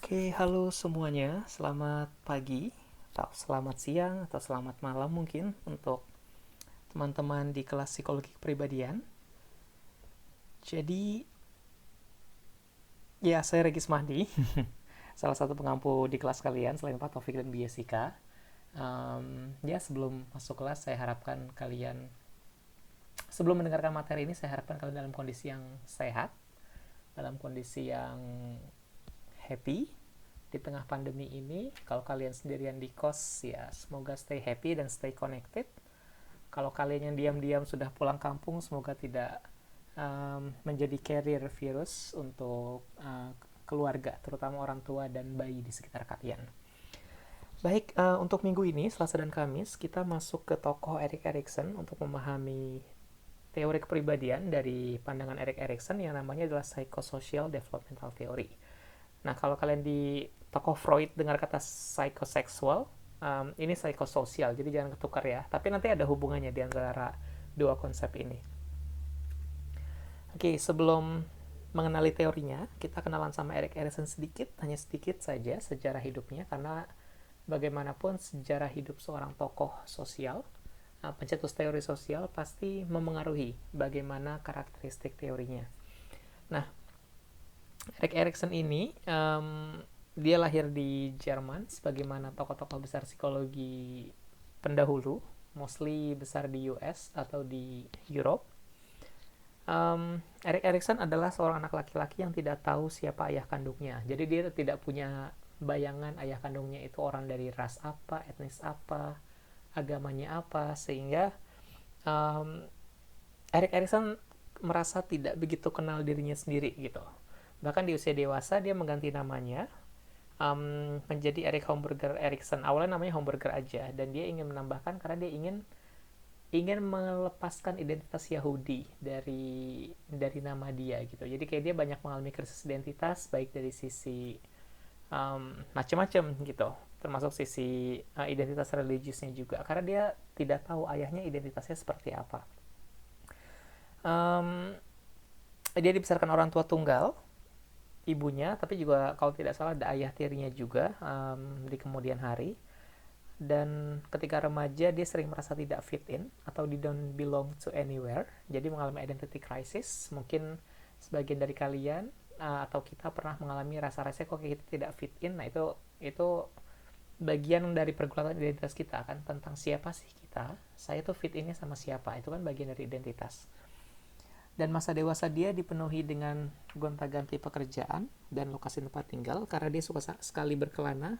Oke, halo semuanya. Selamat pagi, atau selamat siang, atau selamat malam mungkin untuk teman-teman di kelas psikologi kepribadian. Jadi, ya saya Regis Mahdi, salah satu pengampu di kelas kalian selain Pak Taufik dan Bu Jessica. Ya, sebelum masuk kelas, saya harapkan kalian, sebelum mendengarkan materi ini, saya harapkan kalian dalam kondisi yang sehat, dalam kondisi yang happy, di tengah pandemi ini. Kalau kalian sendirian di kos, ya semoga stay happy dan stay connected. Kalau kalian yang diam-diam sudah pulang kampung, semoga tidak menjadi carrier virus untuk keluarga, terutama orang tua dan bayi di sekitar kalian. Baik, untuk minggu ini, Selasa dan Kamis, kita masuk ke tokoh Erik Erikson untuk memahami teori kepribadian dari pandangan Erik Erikson yang namanya adalah Psychosocial Developmental Theory. Nah, kalau kalian di tokoh Freud dengar kata psychosexual, ini psikososial, jadi jangan ketukar ya. Tapi nanti ada hubungannya di antara dua konsep ini. Oke, sebelum mengenali teorinya, kita kenalan sama Erik Erikson sedikit, hanya sedikit saja sejarah hidupnya, karena bagaimanapun sejarah hidup seorang tokoh sosial, pencetus teori sosial pasti memengaruhi bagaimana karakteristik teorinya. Nah, Erik Erikson ini dia lahir di Jerman sebagaimana tokoh-tokoh besar psikologi pendahulu, mostly besar di US atau di Europe. Erik Erikson adalah seorang anak laki-laki yang tidak tahu siapa ayah kandungnya. Jadi dia tidak punya bayangan ayah kandungnya itu orang dari ras apa, etnis apa, agamanya apa, sehingga um, Erik Erikson merasa tidak begitu kenal dirinya sendiri gitu. Bahkan di usia dewasa dia mengganti namanya menjadi Erik Homburger Erikson. Awalnya namanya Homburger aja, dan dia ingin menambahkan karena dia ingin melepaskan identitas Yahudi dari nama dia gitu. Jadi kayak dia banyak mengalami krisis identitas, baik dari sisi macam-macam gitu, termasuk sisi identitas religiusnya juga, karena dia tidak tahu ayahnya identitasnya seperti apa. um, dia dibesarkan orang tua tunggal, ibunya, tapi juga kalau tidak salah ada ayah tirinya juga di kemudian hari. Dan ketika remaja dia sering merasa tidak fit in atau di don't belong to anywhere, jadi mengalami identity crisis. Mungkin sebagian dari kalian atau kita pernah mengalami rasa-rasa kok kita tidak fit in. Nah, itu bagian dari pergulatan identitas kita kan, tentang siapa sih kita, saya tuh fit innya sama siapa, itu kan bagian dari identitas. Dan masa dewasa dia dipenuhi dengan gonta-ganti pekerjaan dan lokasi tempat tinggal karena dia suka sekali berkelana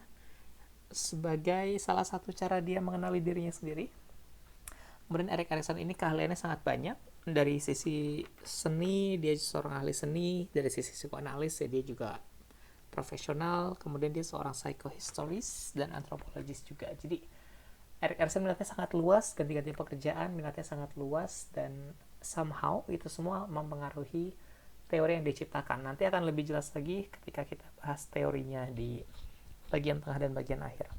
sebagai salah satu cara dia mengenali dirinya sendiri. Kemudian Erik Erikson ini keahliannya sangat banyak. Dari sisi seni, dia seorang ahli seni. Dari sisi psikoanalis, ya dia juga profesional. Kemudian dia seorang psychohistoris dan antropologis juga. Jadi Erik Erikson minatnya sangat luas, ganti-ganti pekerjaan, minatnya sangat luas, dan somehow itu semua mempengaruhi teori yang diciptakan. Nanti akan lebih jelas lagi ketika kita bahas teorinya di bagian tengah dan bagian akhir.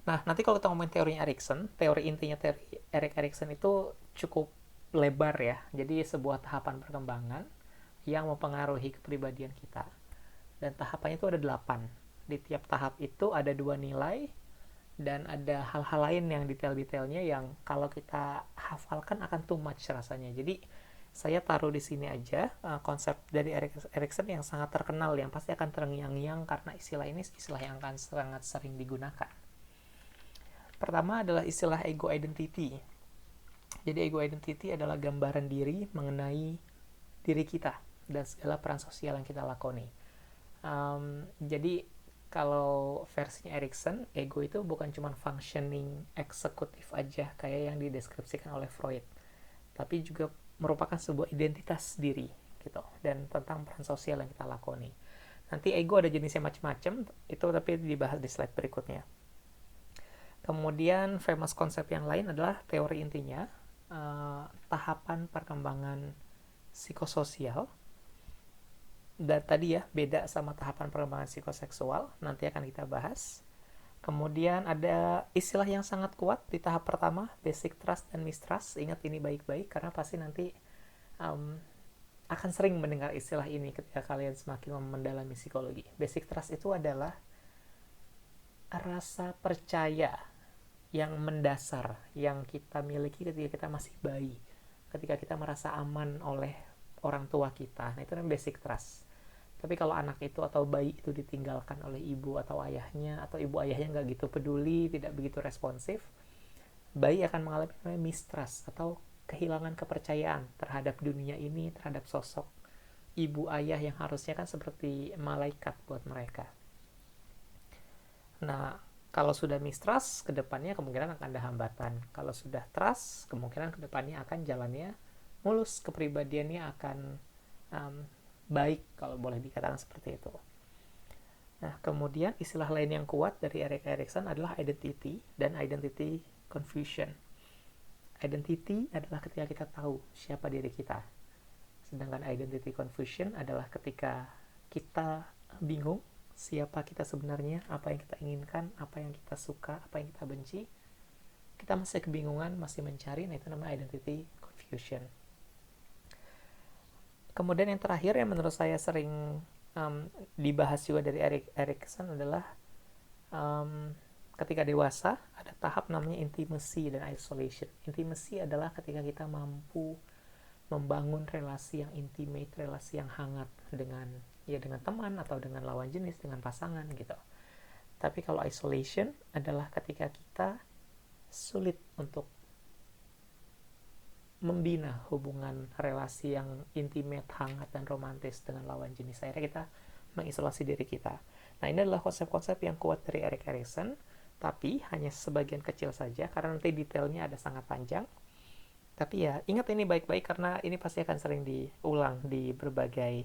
Nah, nanti kalau kita ngomongin teorinya Erikson, teori intinya teori Erik Erikson itu cukup lebar ya. Jadi sebuah tahapan perkembangan yang mempengaruhi kepribadian kita. Dan tahapannya itu ada 8. Di tiap tahap itu ada 2 nilai dan ada hal-hal lain yang detail-detailnya yang kalau kita hafalkan akan too much rasanya. Jadi saya taruh di sini aja konsep dari Erik Erikson yang sangat terkenal, yang pasti akan terngiang-ngiang karena istilah ini istilah yang akan sangat sering digunakan. Pertama adalah istilah ego identity. Jadi ego identity adalah gambaran diri mengenai diri kita dan segala peran sosial yang kita lakoni. Jadi kalau versinya Erikson, ego itu bukan cuma functioning eksekutif aja kayak yang dideskripsikan oleh Freud, tapi juga merupakan sebuah identitas diri gitu, dan tentang peran sosial yang kita lakoni. Nanti ego ada jenisnya macam-macam, itu tapi dibahas di slide berikutnya. Kemudian famous konsep yang lain adalah teori intinya tahapan perkembangan psikososial, dan tadi ya beda sama tahapan perkembangan psikoseksual, nanti akan kita bahas. Kemudian ada istilah yang sangat kuat di tahap pertama, basic trust dan mistrust. Ingat ini baik-baik karena pasti nanti um, akan sering mendengar istilah ini ketika kalian semakin mendalami psikologi. Basic trust itu adalah rasa percaya yang mendasar yang kita miliki ketika kita masih bayi, ketika kita merasa aman oleh orang tua kita. Nah, itu namanya basic trust. Tapi kalau anak itu atau bayi itu ditinggalkan oleh ibu atau ayahnya, atau ibu ayahnya nggak gitu peduli, tidak begitu responsif, bayi akan mengalami namanya mistrust atau kehilangan kepercayaan terhadap dunia ini, terhadap sosok ibu ayah yang harusnya kan seperti malaikat buat mereka. Nah, kalau sudah mistrust, kedepannya kemungkinan akan ada hambatan. Kalau sudah trust, kemungkinan kedepannya akan jalannya mulus, kepribadiannya akan um, baik, kalau boleh dikatakan seperti itu. Nah, kemudian istilah lain yang kuat dari Erik Erikson adalah identity dan identity confusion. Identity adalah ketika kita tahu siapa diri kita. Sedangkan identity confusion adalah ketika kita bingung siapa kita sebenarnya, apa yang kita inginkan, apa yang kita suka, apa yang kita benci. Kita masih kebingungan, masih mencari, nah itu namanya identity confusion. Kemudian yang terakhir yang menurut saya sering dibahas juga dari Erik Erikson adalah ketika dewasa ada tahap namanya intimacy dan isolation. Intimacy adalah ketika kita mampu membangun relasi yang intimate, relasi yang hangat dengan teman atau dengan lawan jenis, dengan pasangan gitu. Tapi kalau isolation adalah ketika kita sulit untuk membina hubungan relasi yang intimate, hangat, dan romantis dengan lawan jenis. Akhirnya kita mengisolasi diri kita. Nah, ini adalah konsep-konsep yang kuat dari Erik Erikson, tapi hanya sebagian kecil saja, karena nanti detailnya ada sangat panjang. Tapi ya, ingat ini baik-baik karena ini pasti akan sering diulang di berbagai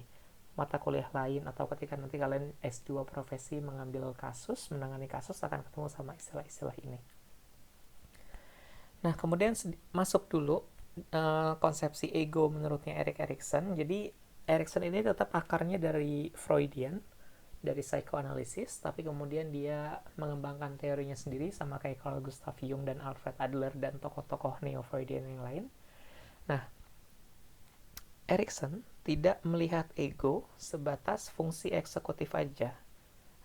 mata kuliah lain, atau ketika nanti kalian S2 profesi mengambil kasus, menangani kasus, akan ketemu sama istilah-istilah ini. Nah, kemudian masuk dulu konsepsi ego menurutnya Erik Erikson. Jadi Erikson ini tetap akarnya dari Freudian, dari psikoanalisis, tapi kemudian dia mengembangkan teorinya sendiri sama kayak Carl Gustav Jung dan Alfred Adler dan tokoh-tokoh neo-Freudian yang lain. Nah, Erikson tidak melihat ego sebatas fungsi eksekutif aja,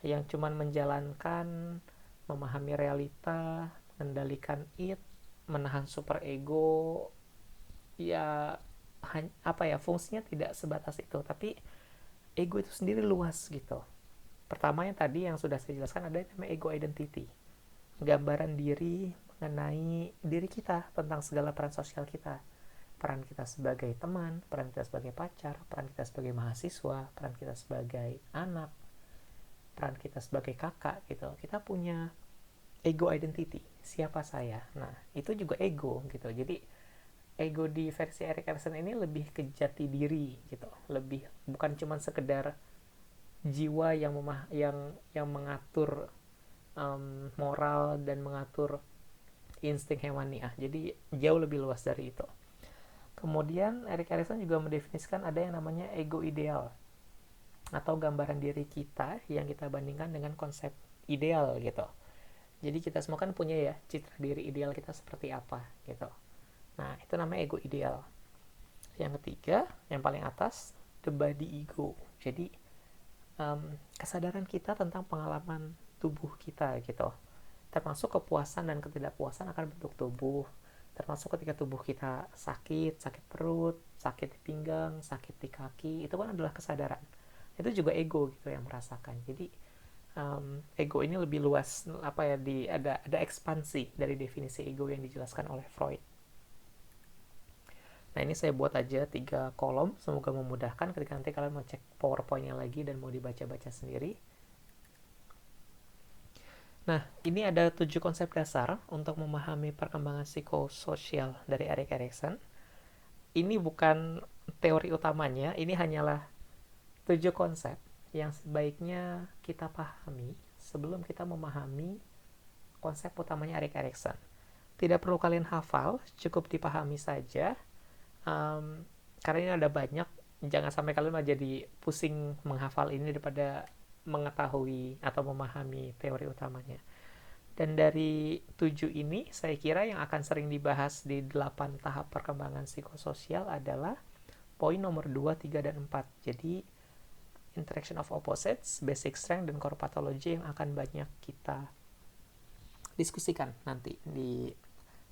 yang cuman menjalankan, memahami realita, mengendalikan id, menahan super ego, ya fungsinya tidak sebatas itu, tapi ego itu sendiri luas gitu. Pertama yang tadi yang sudah saya jelaskan ada yang namanya ego identity, gambaran diri mengenai diri kita, tentang segala peran sosial kita, peran kita sebagai teman, peran kita sebagai pacar, peran kita sebagai mahasiswa, peran kita sebagai anak, peran kita sebagai kakak gitu. Kita punya ego identity, siapa saya. Nah, itu juga ego gitu. Jadi ego di versi Erik Erikson ini lebih ke jati diri gitu, lebih bukan cuma sekedar jiwa yang mengatur moral dan mengatur insting hewani. Jadi jauh lebih luas dari itu. Kemudian Erik Erikson juga mendefinisikan ada yang namanya ego ideal, atau gambaran diri kita yang kita bandingkan dengan konsep ideal gitu. Jadi kita semua kan punya ya citra diri ideal kita seperti apa gitu. Nah, itu namanya ego ideal. Yang ketiga, yang paling atas, the body ego. Jadi kesadaran kita tentang pengalaman tubuh kita gitu, termasuk kepuasan dan ketidakpuasan akan bentuk tubuh, termasuk ketika tubuh kita sakit perut, sakit di pinggang, sakit di kaki, itu kan adalah kesadaran. Itu juga ego gitu yang merasakan. Jadi ego ini lebih luas, ada ekspansi dari definisi ego yang dijelaskan oleh Freud. Nah, ini saya buat aja 3 kolom, semoga memudahkan ketika nanti kalian mau cek PowerPoint-nya lagi dan mau dibaca-baca sendiri. Nah, ini ada 7 konsep dasar untuk memahami perkembangan psikososial dari Erik Erikson. Ini bukan teori utamanya, ini hanyalah 7 konsep yang sebaiknya kita pahami sebelum kita memahami konsep utamanya Erik Erikson. Tidak perlu kalian hafal, cukup dipahami saja. Karena ini ada banyak, jangan sampai kalian malah jadi pusing menghafal ini daripada mengetahui atau memahami teori utamanya. Dan dari 7 ini, saya kira yang akan sering dibahas di 8 tahap perkembangan psikososial adalah poin nomor 2, 3, dan 4. Jadi interaction of opposites, basic strength, dan core pathology yang akan banyak kita diskusikan nanti di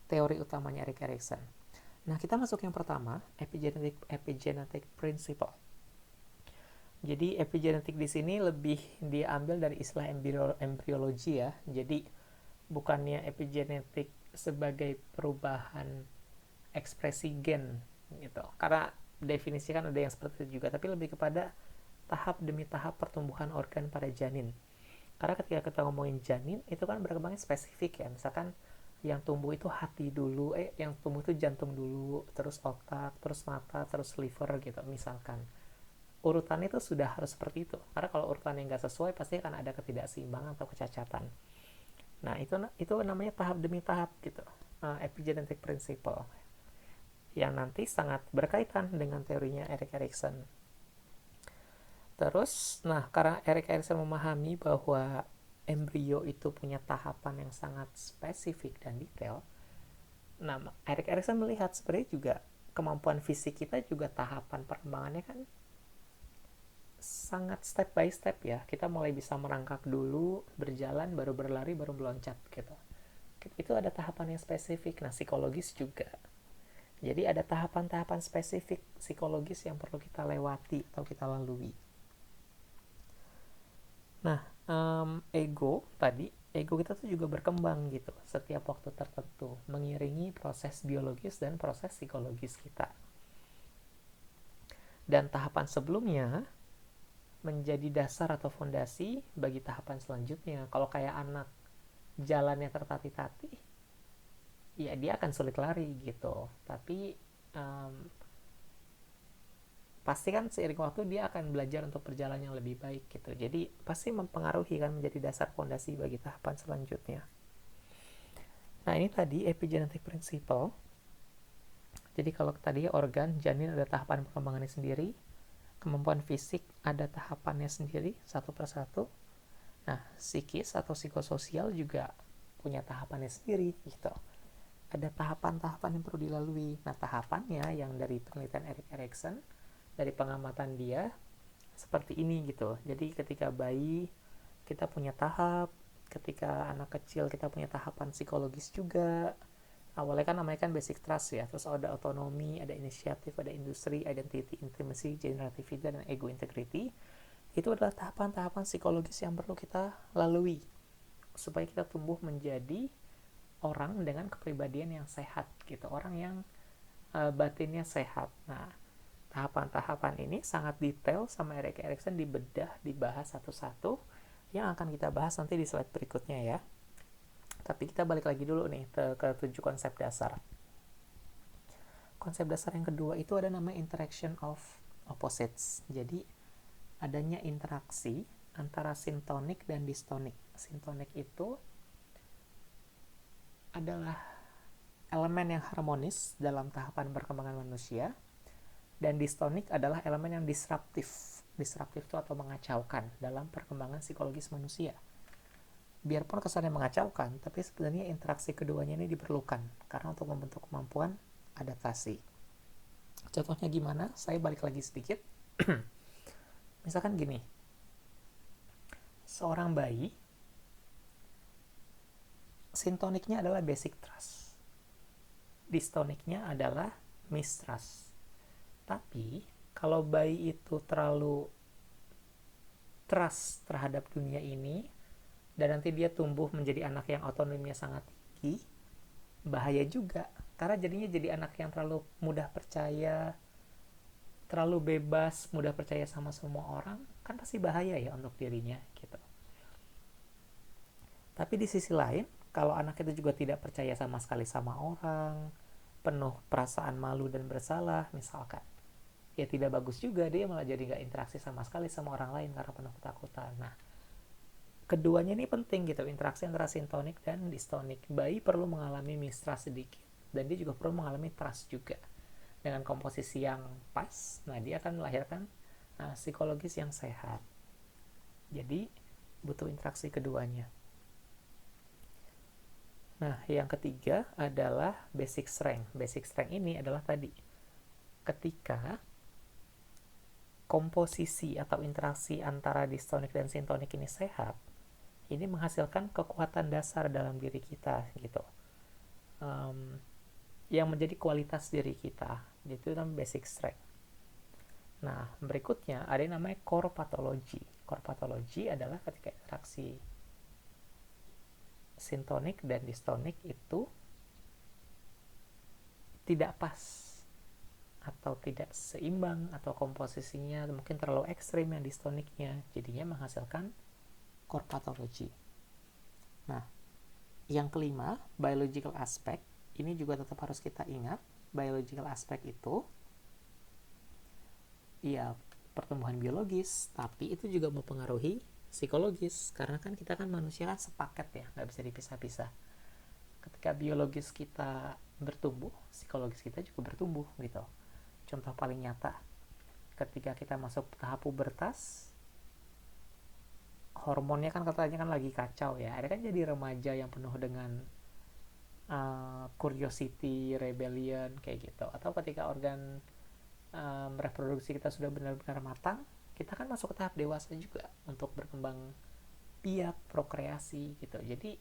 teori utamanya Erik Erikson. Nah, kita masuk yang pertama, epigenetic principle. Jadi epigenetik di sini lebih diambil dari istilah embryologi ya. Jadi bukannya epigenetik sebagai perubahan ekspresi gen gitu. Karena definisi kan ada yang seperti itu juga, tapi lebih kepada tahap demi tahap pertumbuhan organ pada janin. Karena ketika kita ngomongin janin itu kan berkembangnya spesifik ya. Misalkan yang tumbuh itu hati dulu, yang tumbuh itu jantung dulu, terus otak, terus mata, terus liver gitu misalkan. Urutannya itu sudah harus seperti itu. Karena kalau urutannya nggak sesuai pasti akan ada ketidakseimbangan atau kecacatan. Nah, itu namanya tahap demi tahap gitu. Epigenetic principle yang nanti sangat berkaitan dengan teorinya Erik Erikson. Terus, nah karena Erik Erikson memahami bahwa embrio itu punya tahapan yang sangat spesifik dan detail, nah Erik Erikson melihat sebenarnya juga kemampuan fisik kita juga tahapan perkembangannya kan sangat step by step ya. Kita mulai bisa merangkak dulu, berjalan, baru berlari, baru meloncat gitu. Itu ada tahapan yang spesifik. Nah, psikologis juga. Jadi ada tahapan-tahapan spesifik psikologis yang perlu kita lewati atau kita lalui. Nah, ego kita tuh juga berkembang gitu setiap waktu tertentu, mengiringi proses biologis dan proses psikologis kita. Dan tahapan sebelumnya menjadi dasar atau fondasi bagi tahapan selanjutnya. Kalau kayak anak jalannya tertati-tati, ya dia akan sulit lari gitu. Tapi pasti kan seiring waktu dia akan belajar untuk berjalan yang lebih baik gitu. Jadi pasti mempengaruhi kan, menjadi dasar fondasi bagi tahapan selanjutnya. Nah, ini tadi epigenetic principle. Jadi kalau tadi organ, janin ada tahapan perkembangannya sendiri, kemampuan fisik ada tahapannya sendiri satu persatu. Nah, psikis atau psikososial juga punya tahapannya sendiri gitu. Ada tahapan-tahapan yang perlu dilalui. Nah, tahapannya yang dari penelitian Erik Erikson, dari pengamatan dia seperti ini gitu. Jadi ketika bayi kita punya tahap, ketika anak kecil kita punya tahapan psikologis juga. Awalnya kan namanya kan basic trust ya, terus ada otonomi, ada inisiatif, ada industri, identity, intimacy, generativity, dan ego integrity. Itu adalah tahapan-tahapan psikologis yang perlu kita lalui supaya kita tumbuh menjadi orang dengan kepribadian yang sehat gitu, orang yang batinnya sehat. Nah, tahapan-tahapan ini sangat detail sama Erik Erikson, dibedah, dibahas satu-satu, yang akan kita bahas nanti di slide berikutnya ya. Tapi kita balik lagi dulu nih ke 7 konsep dasar. Konsep dasar yang kedua itu ada namanya interaction of opposites. Jadi adanya interaksi antara sintonik dan distonik. Sintonik itu adalah elemen yang harmonis dalam tahapan perkembangan manusia, dan distonik adalah elemen yang disruptif. Disruptif itu atau mengacaukan dalam perkembangan psikologis manusia. Biarpun kesannya mengacaukan, tapi sebenarnya interaksi keduanya ini diperlukan karena untuk membentuk kemampuan adaptasi. Contohnya gimana? Saya balik lagi sedikit. Misalkan gini, seorang bayi, sintoniknya adalah basic trust, distoniknya adalah mistrust. Tapi kalau bayi itu terlalu trust terhadap dunia ini, dan nanti dia tumbuh menjadi anak yang otonominya sangat tinggi, bahaya juga. Karena jadinya jadi anak yang terlalu mudah percaya, terlalu bebas, mudah percaya sama semua orang, kan pasti bahaya ya untuk dirinya gitu. Tapi di sisi lain, kalau anak itu juga tidak percaya sama sekali sama orang, penuh perasaan malu dan bersalah misalkan, ya tidak bagus juga, dia malah jadi gak interaksi sama sekali sama orang lain karena penuh ketakutan. Nah, keduanya ini penting gitu, interaksi antara sintonik dan distonik. Bayi perlu mengalami mistrust sedikit, dan dia juga perlu mengalami trust juga. Dengan komposisi yang pas, nah dia akan melahirkan psikologis yang sehat. Jadi butuh interaksi keduanya. Nah, yang ketiga adalah basic strength. Basic strength ini adalah tadi, ketika komposisi atau interaksi antara distonik dan sintonik ini sehat, ini menghasilkan kekuatan dasar dalam diri kita gitu, um, yang menjadi kualitas diri kita. Itu namanya basic strength. Nah, berikutnya ada yang namanya core pathology. Core pathology adalah ketika interaksi sintonik dan distonik itu tidak pas atau tidak seimbang, atau komposisinya mungkin terlalu ekstrim yang distoniknya, jadinya menghasilkan core pathology. Nah, yang kelima, biological aspect. Ini juga tetap harus kita ingat. Biological aspect itu ya pertumbuhan biologis, tapi itu juga mempengaruhi psikologis, karena kan kita kan manusia kan sepaket ya, nggak bisa dipisah-pisah. Ketika biologis kita bertumbuh, psikologis kita juga bertumbuh gitu. Contoh paling nyata, ketika kita masuk tahap pubertas, hormonnya kan katanya kan lagi kacau ya, ada kan jadi remaja yang penuh dengan curiosity, rebellion kayak gitu. Atau ketika organ reproduksi kita sudah benar-benar matang, kita kan masuk ke tahap dewasa juga untuk berkembang biak, prokreasi gitu. Jadi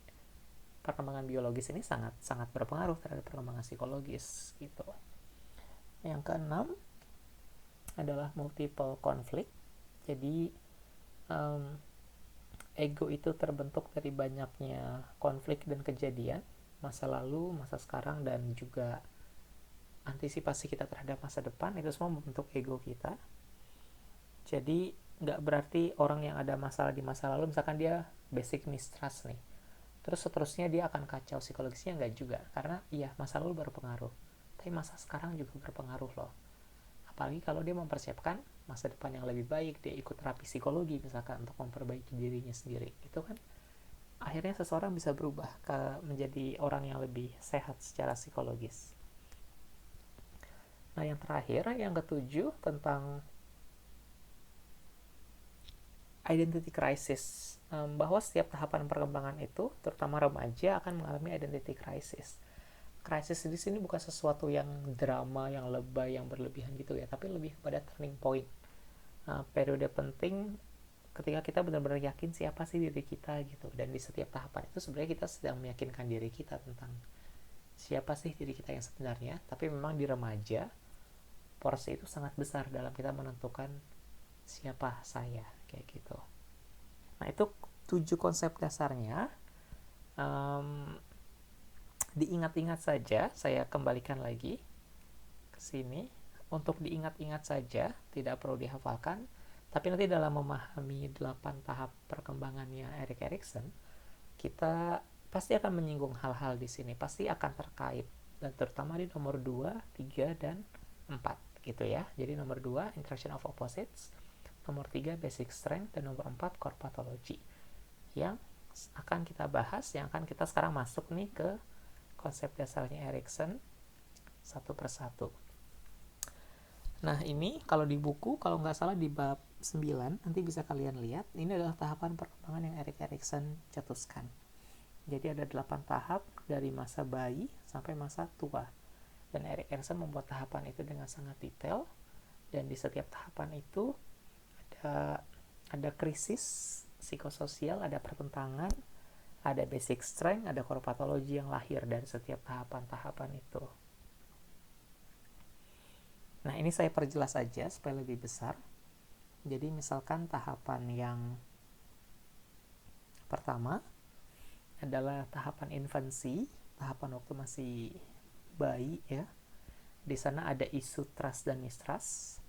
perkembangan biologis ini sangat sangat berpengaruh terhadap perkembangan psikologis gitu. Yang keenam adalah multiple conflict. Jadi ego itu terbentuk dari banyaknya konflik dan kejadian masa lalu, masa sekarang, dan juga antisipasi kita terhadap masa depan. Itu semua membentuk ego kita. Jadi nggak berarti orang yang ada masalah di masa lalu, misalkan dia basic mistrust nih, terus seterusnya dia akan kacau psikologisnya, nggak juga. Karena iya, masa lalu berpengaruh, tapi masa sekarang juga berpengaruh loh. Apalagi kalau dia mempersiapkan masa depan yang lebih baik, dia ikut terapi psikologi misalkan untuk memperbaiki dirinya sendiri, itu kan akhirnya seseorang bisa berubah menjadi orang yang lebih sehat secara psikologis. Nah, yang terakhir, yang ketujuh, tentang identity crisis, bahwa setiap tahapan perkembangan itu, terutama remaja, akan mengalami identity crisis. Krisis di sini bukan sesuatu yang drama, yang lebay, yang berlebihan gitu ya, tapi lebih pada turning point. Periode penting ketika kita benar-benar yakin siapa sih diri kita gitu, dan di setiap tahapan itu sebenarnya kita sedang meyakinkan diri kita tentang siapa sih diri kita yang sebenarnya. Tapi memang di remaja porsi itu sangat besar dalam kita menentukan siapa saya kayak gitu. Nah, itu 7 konsep dasarnya. Diingat-ingat saja, saya kembalikan lagi ke sini untuk diingat-ingat saja, tidak perlu dihafalkan. Tapi nanti dalam memahami 8 tahap perkembangannya Erik Erikson, kita pasti akan menyinggung hal-hal di sini, pasti akan terkait, dan terutama di nomor 2, 3, dan 4 gitu ya. Jadi nomor 2 interaction of opposites, nomor 3 basic strength, dan nomor 4 core pathology, yang akan kita bahas, yang akan kita sekarang masuk nih ke konsep dasarnya Erikson satu persatu. Nah, ini kalau di buku, kalau nggak salah di bab 9, nanti bisa kalian lihat, ini adalah tahapan perkembangan yang Erik Erikson cetuskan. Jadi ada 8 tahap dari masa bayi sampai masa tua. Dan Erik Erikson membuat tahapan itu dengan sangat detail, dan di setiap tahapan itu ada krisis psikososial, ada pertentangan, ada basic strength, ada core pathology yang lahir dari setiap tahapan-tahapan itu. Nah, ini saya perjelas aja supaya lebih besar. Jadi misalkan tahapan yang pertama adalah tahapan infansi, tahapan waktu masih bayi ya. Di sana ada isu trust dan mistrust,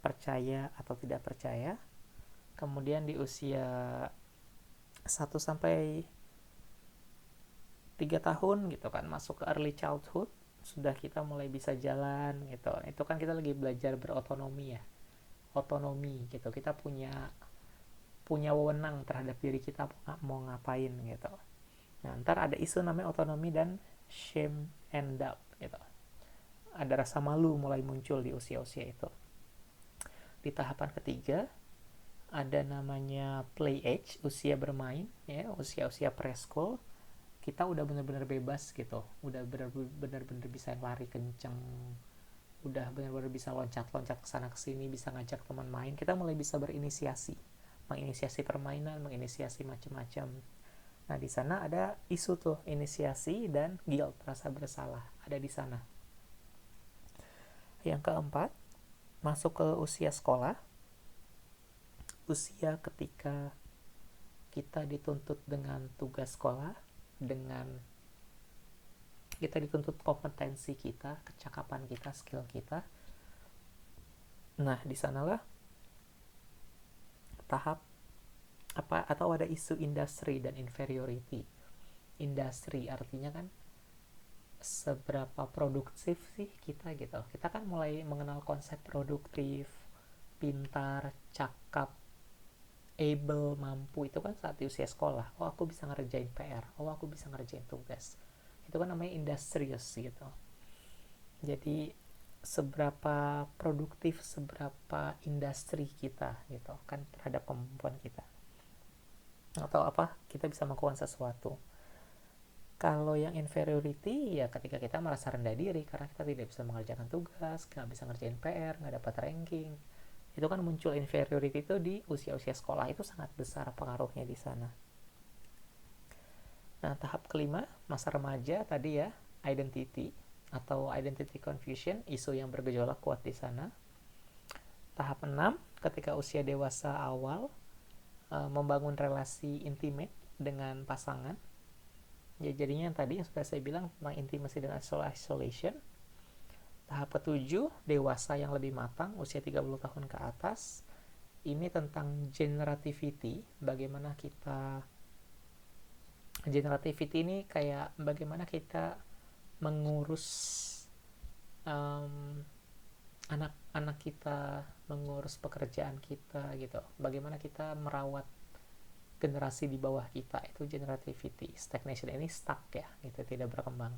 percaya atau tidak percaya. Kemudian di usia 1 sampai 3 tahun gitu kan, masuk ke early childhood, sudah kita mulai bisa jalan gitu. Itu kan kita lagi belajar berotonomi ya. Otonomi gitu. Kita punya wewenang terhadap diri kita mau ngapain gitu. Nah, ntar ada isu namanya otonomi dan shame and doubt gitu. Ada rasa malu mulai muncul di usia-usia itu. Di tahapan ketiga ada namanya play age, usia bermain ya, usia-usia preschool. Kita udah benar-benar bebas gitu, udah benar-benar bisa lari kenceng, udah benar-benar bisa loncat-loncat ke sana ke sini, bisa ngajak teman main, kita mulai bisa menginisiasi permainan, menginisiasi macam-macam. Nah, di sana ada isu tuh inisiasi dan guilt, rasa bersalah, ada di sana. Yang keempat, masuk ke usia sekolah, usia ketika kita dituntut dengan tugas sekolah, dengan kita dituntut kompetensi kita, kecakapan kita, skill kita. Nah, di sanalah tahap apa atau ada isu industry dan inferiority. Industri artinya kan seberapa produktif sih kita gitu. Kita kan mulai mengenal konsep produktif, pintar, cakap, able, mampu itu kan saat di usia sekolah. Oh, aku bisa ngerjain PR. Oh, aku bisa ngerjain tugas. Itu kan namanya industrious gitu. Jadi seberapa produktif, seberapa industri kita gitu kan terhadap kemampuan kita. Atau apa, kita bisa melakukan sesuatu. Kalau yang inferiority ya ketika kita merasa rendah diri karena kita tidak bisa mengerjakan tugas, nggak bisa ngerjain PR, nggak dapat ranking. Itu kan muncul inferiority itu di usia-usia sekolah, itu sangat besar pengaruhnya di sana. Nah, tahap kelima, masa remaja tadi ya, identity atau identity confusion, isu yang bergejolak kuat di sana. Tahap 6, ketika usia dewasa awal, membangun relasi intimate dengan pasangan. Ya, jadinya yang tadi yang sudah saya bilang tentang intimacy dan isolation. Tahap ketujuh, dewasa yang lebih matang, usia 30 tahun ke atas. Ini tentang generativity, bagaimana kita generativity ini kayak bagaimana kita mengurus anak-anak kita, mengurus pekerjaan kita gitu. Bagaimana kita merawat generasi di bawah kita, itu generativity. Stagnation ini stuck ya, gitu, tidak berkembang.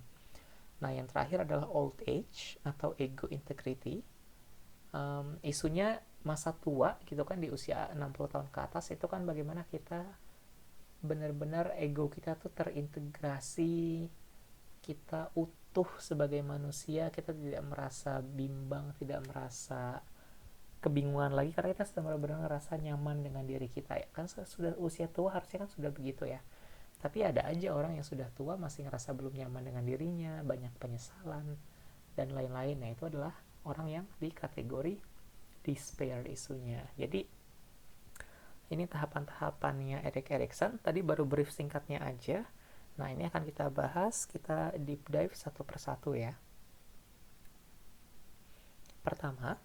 Nah, yang terakhir adalah old age atau ego integrity. Isunya masa tua gitu kan, di usia 60 tahun ke atas itu kan bagaimana kita benar-benar ego kita tuh terintegrasi, kita utuh sebagai manusia, kita tidak merasa bimbang, tidak merasa kebingungan lagi karena kita sudah benar-benar ngerasa nyaman dengan diri kita ya kan. Sudah usia tua harusnya kan sudah begitu ya, tapi ada aja orang yang sudah tua masih ngerasa belum nyaman dengan dirinya, banyak penyesalan dan lain-lain. Nah, itu adalah orang yang di kategori despair isunya. Jadi ini tahapan-tahapannya Erik Erikson, tadi baru brief singkatnya aja. Nah, ini akan kita bahas, kita deep dive satu persatu ya. Pertama,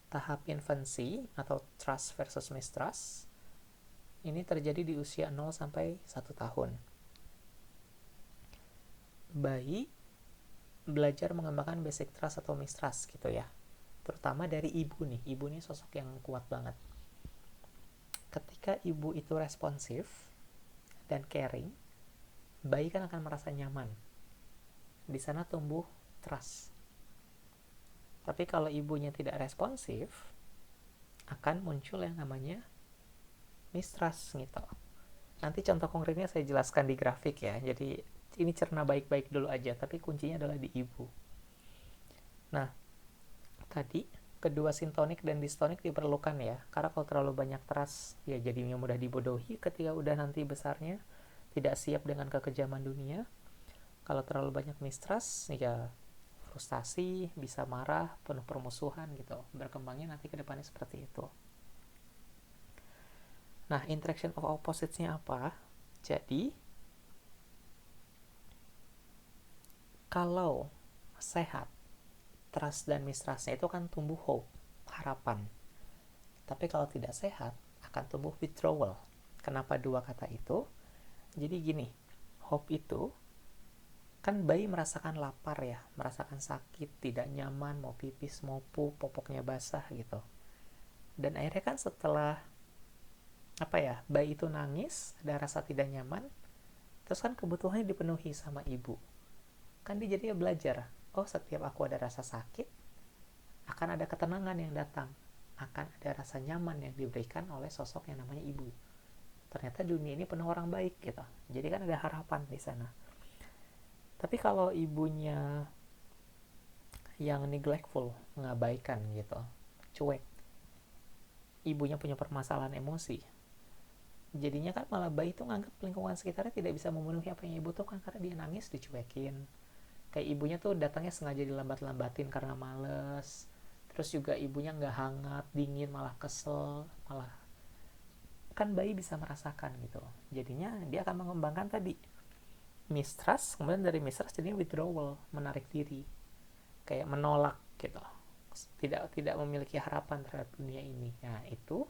tahap infancy atau trust versus mistrust. Ini terjadi di usia 0 sampai 1 tahun. Bayi belajar mengembangkan basic trust atau mistrust gitu ya. Terutama dari ibu nih. Ibu nih sosok yang kuat banget. Ketika ibu itu responsif dan caring, bayi kan akan merasa nyaman. Di sana tumbuh trust. Tapi kalau ibunya tidak responsif, akan muncul yang namanya mistrust gitu. Nanti contoh konkretnya saya jelaskan di grafik ya. Jadi ini cerna baik-baik dulu aja, tapi kuncinya adalah di ibu. Nah, tadi kedua sintonik dan distonik diperlukan ya. Karena kalau terlalu banyak trust, ya jadinya mudah dibodohi ketika udah nanti besarnya, tidak siap dengan kekejaman dunia. Kalau terlalu banyak mistrust, ya frustasi, bisa marah, penuh permusuhan gitu. Berkembangnya nanti ke depannya seperti itu. Nah, interaction of opposites-nya apa? Jadi, kalau sehat, trust dan mistrust-nya itu kan tumbuh hope, harapan. Tapi kalau tidak sehat, akan tumbuh withdrawal. Kenapa dua kata itu? Jadi gini, hope itu kan bayi merasakan lapar ya, merasakan sakit, tidak nyaman, mau pipis, mau pup, popoknya basah gitu. Dan akhirnya kan setelah bayi itu nangis, ada rasa tidak nyaman, terus kan kebutuhannya dipenuhi sama ibu. Kan dia jadinya belajar, oh setiap aku ada rasa sakit, akan ada ketenangan yang datang, akan ada rasa nyaman yang diberikan oleh sosok yang namanya ibu. Ternyata dunia ini penuh orang baik gitu. Jadi kan ada harapan di sana. Tapi kalau ibunya yang neglectful, mengabaikan gitu, cuek. Ibunya punya permasalahan emosi, jadinya kan malah bayi itu nganggap lingkungan sekitarnya tidak bisa memenuhi apa yang ibu butuhkan karena dia nangis dicuekin. Kayak ibunya tuh datangnya sengaja dilambat-lambatin karena males, terus juga ibunya nggak hangat, dingin, malah kesel, malah kan bayi bisa merasakan gitu. Jadinya dia akan mengembangkan tadi mistrust, kemudian dari mistrust jadinya withdrawal, menarik diri, kayak menolak gitu, tidak memiliki harapan terhadap dunia ini. Nah itu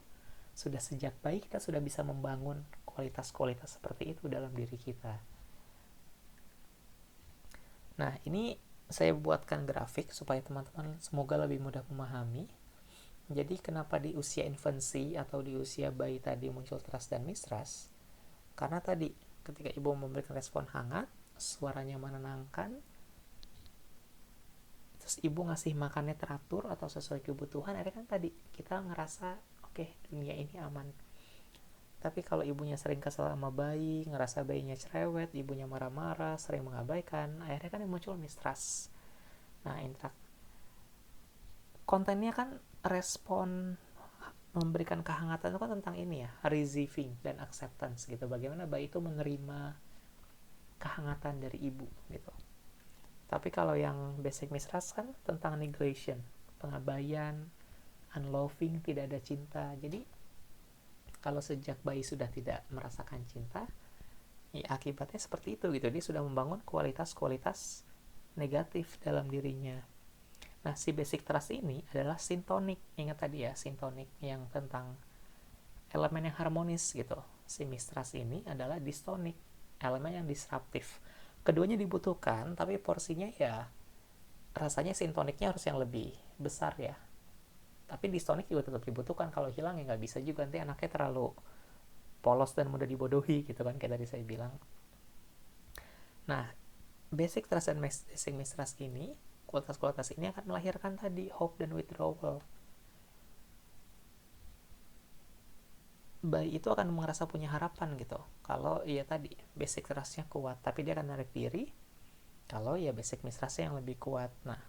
sudah sejak bayi kita sudah bisa membangun kualitas-kualitas seperti itu dalam diri kita. Nah ini saya buatkan grafik supaya teman-teman semoga lebih mudah memahami. Jadi kenapa di usia infansi atau di usia bayi tadi muncul trust dan mistrust? Karena tadi ketika ibu memberikan respon hangat, suaranya menenangkan, terus ibu ngasih makannya teratur atau sesuai kebutuhan, akhirnya kan tadi kita ngerasa oke, dunia ini aman. Tapi kalau ibunya sering kesel sama bayi, ngerasa bayinya cerewet, ibunya marah-marah, sering mengabaikan, akhirnya kan yang muncul mistrust. Nah, kontennya kan respon memberikan kehangatan itu kan tentang ini ya, receiving dan acceptance gitu. Bagaimana bayi itu menerima kehangatan dari ibu gitu. Tapi kalau yang basic mistrust kan tentang negation, pengabaian, unloving, tidak ada cinta. Jadi kalau sejak bayi sudah tidak merasakan cinta, ya akibatnya seperti itu gitu. Dia sudah membangun kualitas-kualitas negatif dalam dirinya. Nah, si basic trust ini adalah sintonic. Ingat tadi ya, sintonic yang tentang elemen yang harmonis gitu. Si mistrust ini adalah dystonic, elemen yang disruptif. Keduanya dibutuhkan, tapi porsinya ya rasanya sintoniknya harus yang lebih besar ya. Tapi dystonik juga tetap dibutuhkan. Kalau hilang ya nggak bisa juga, nanti anaknya terlalu polos dan mudah dibodohi gitu kan, kayak tadi saya bilang. Nah, basic trust dan basic mistrust ini, kualitas-kualitas ini akan melahirkan tadi hope dan withdrawal. Bayi itu akan merasa punya harapan gitu kalau ya tadi basic trustnya kuat, tapi dia akan narik diri kalau ya basic mistrustnya yang lebih kuat. Nah,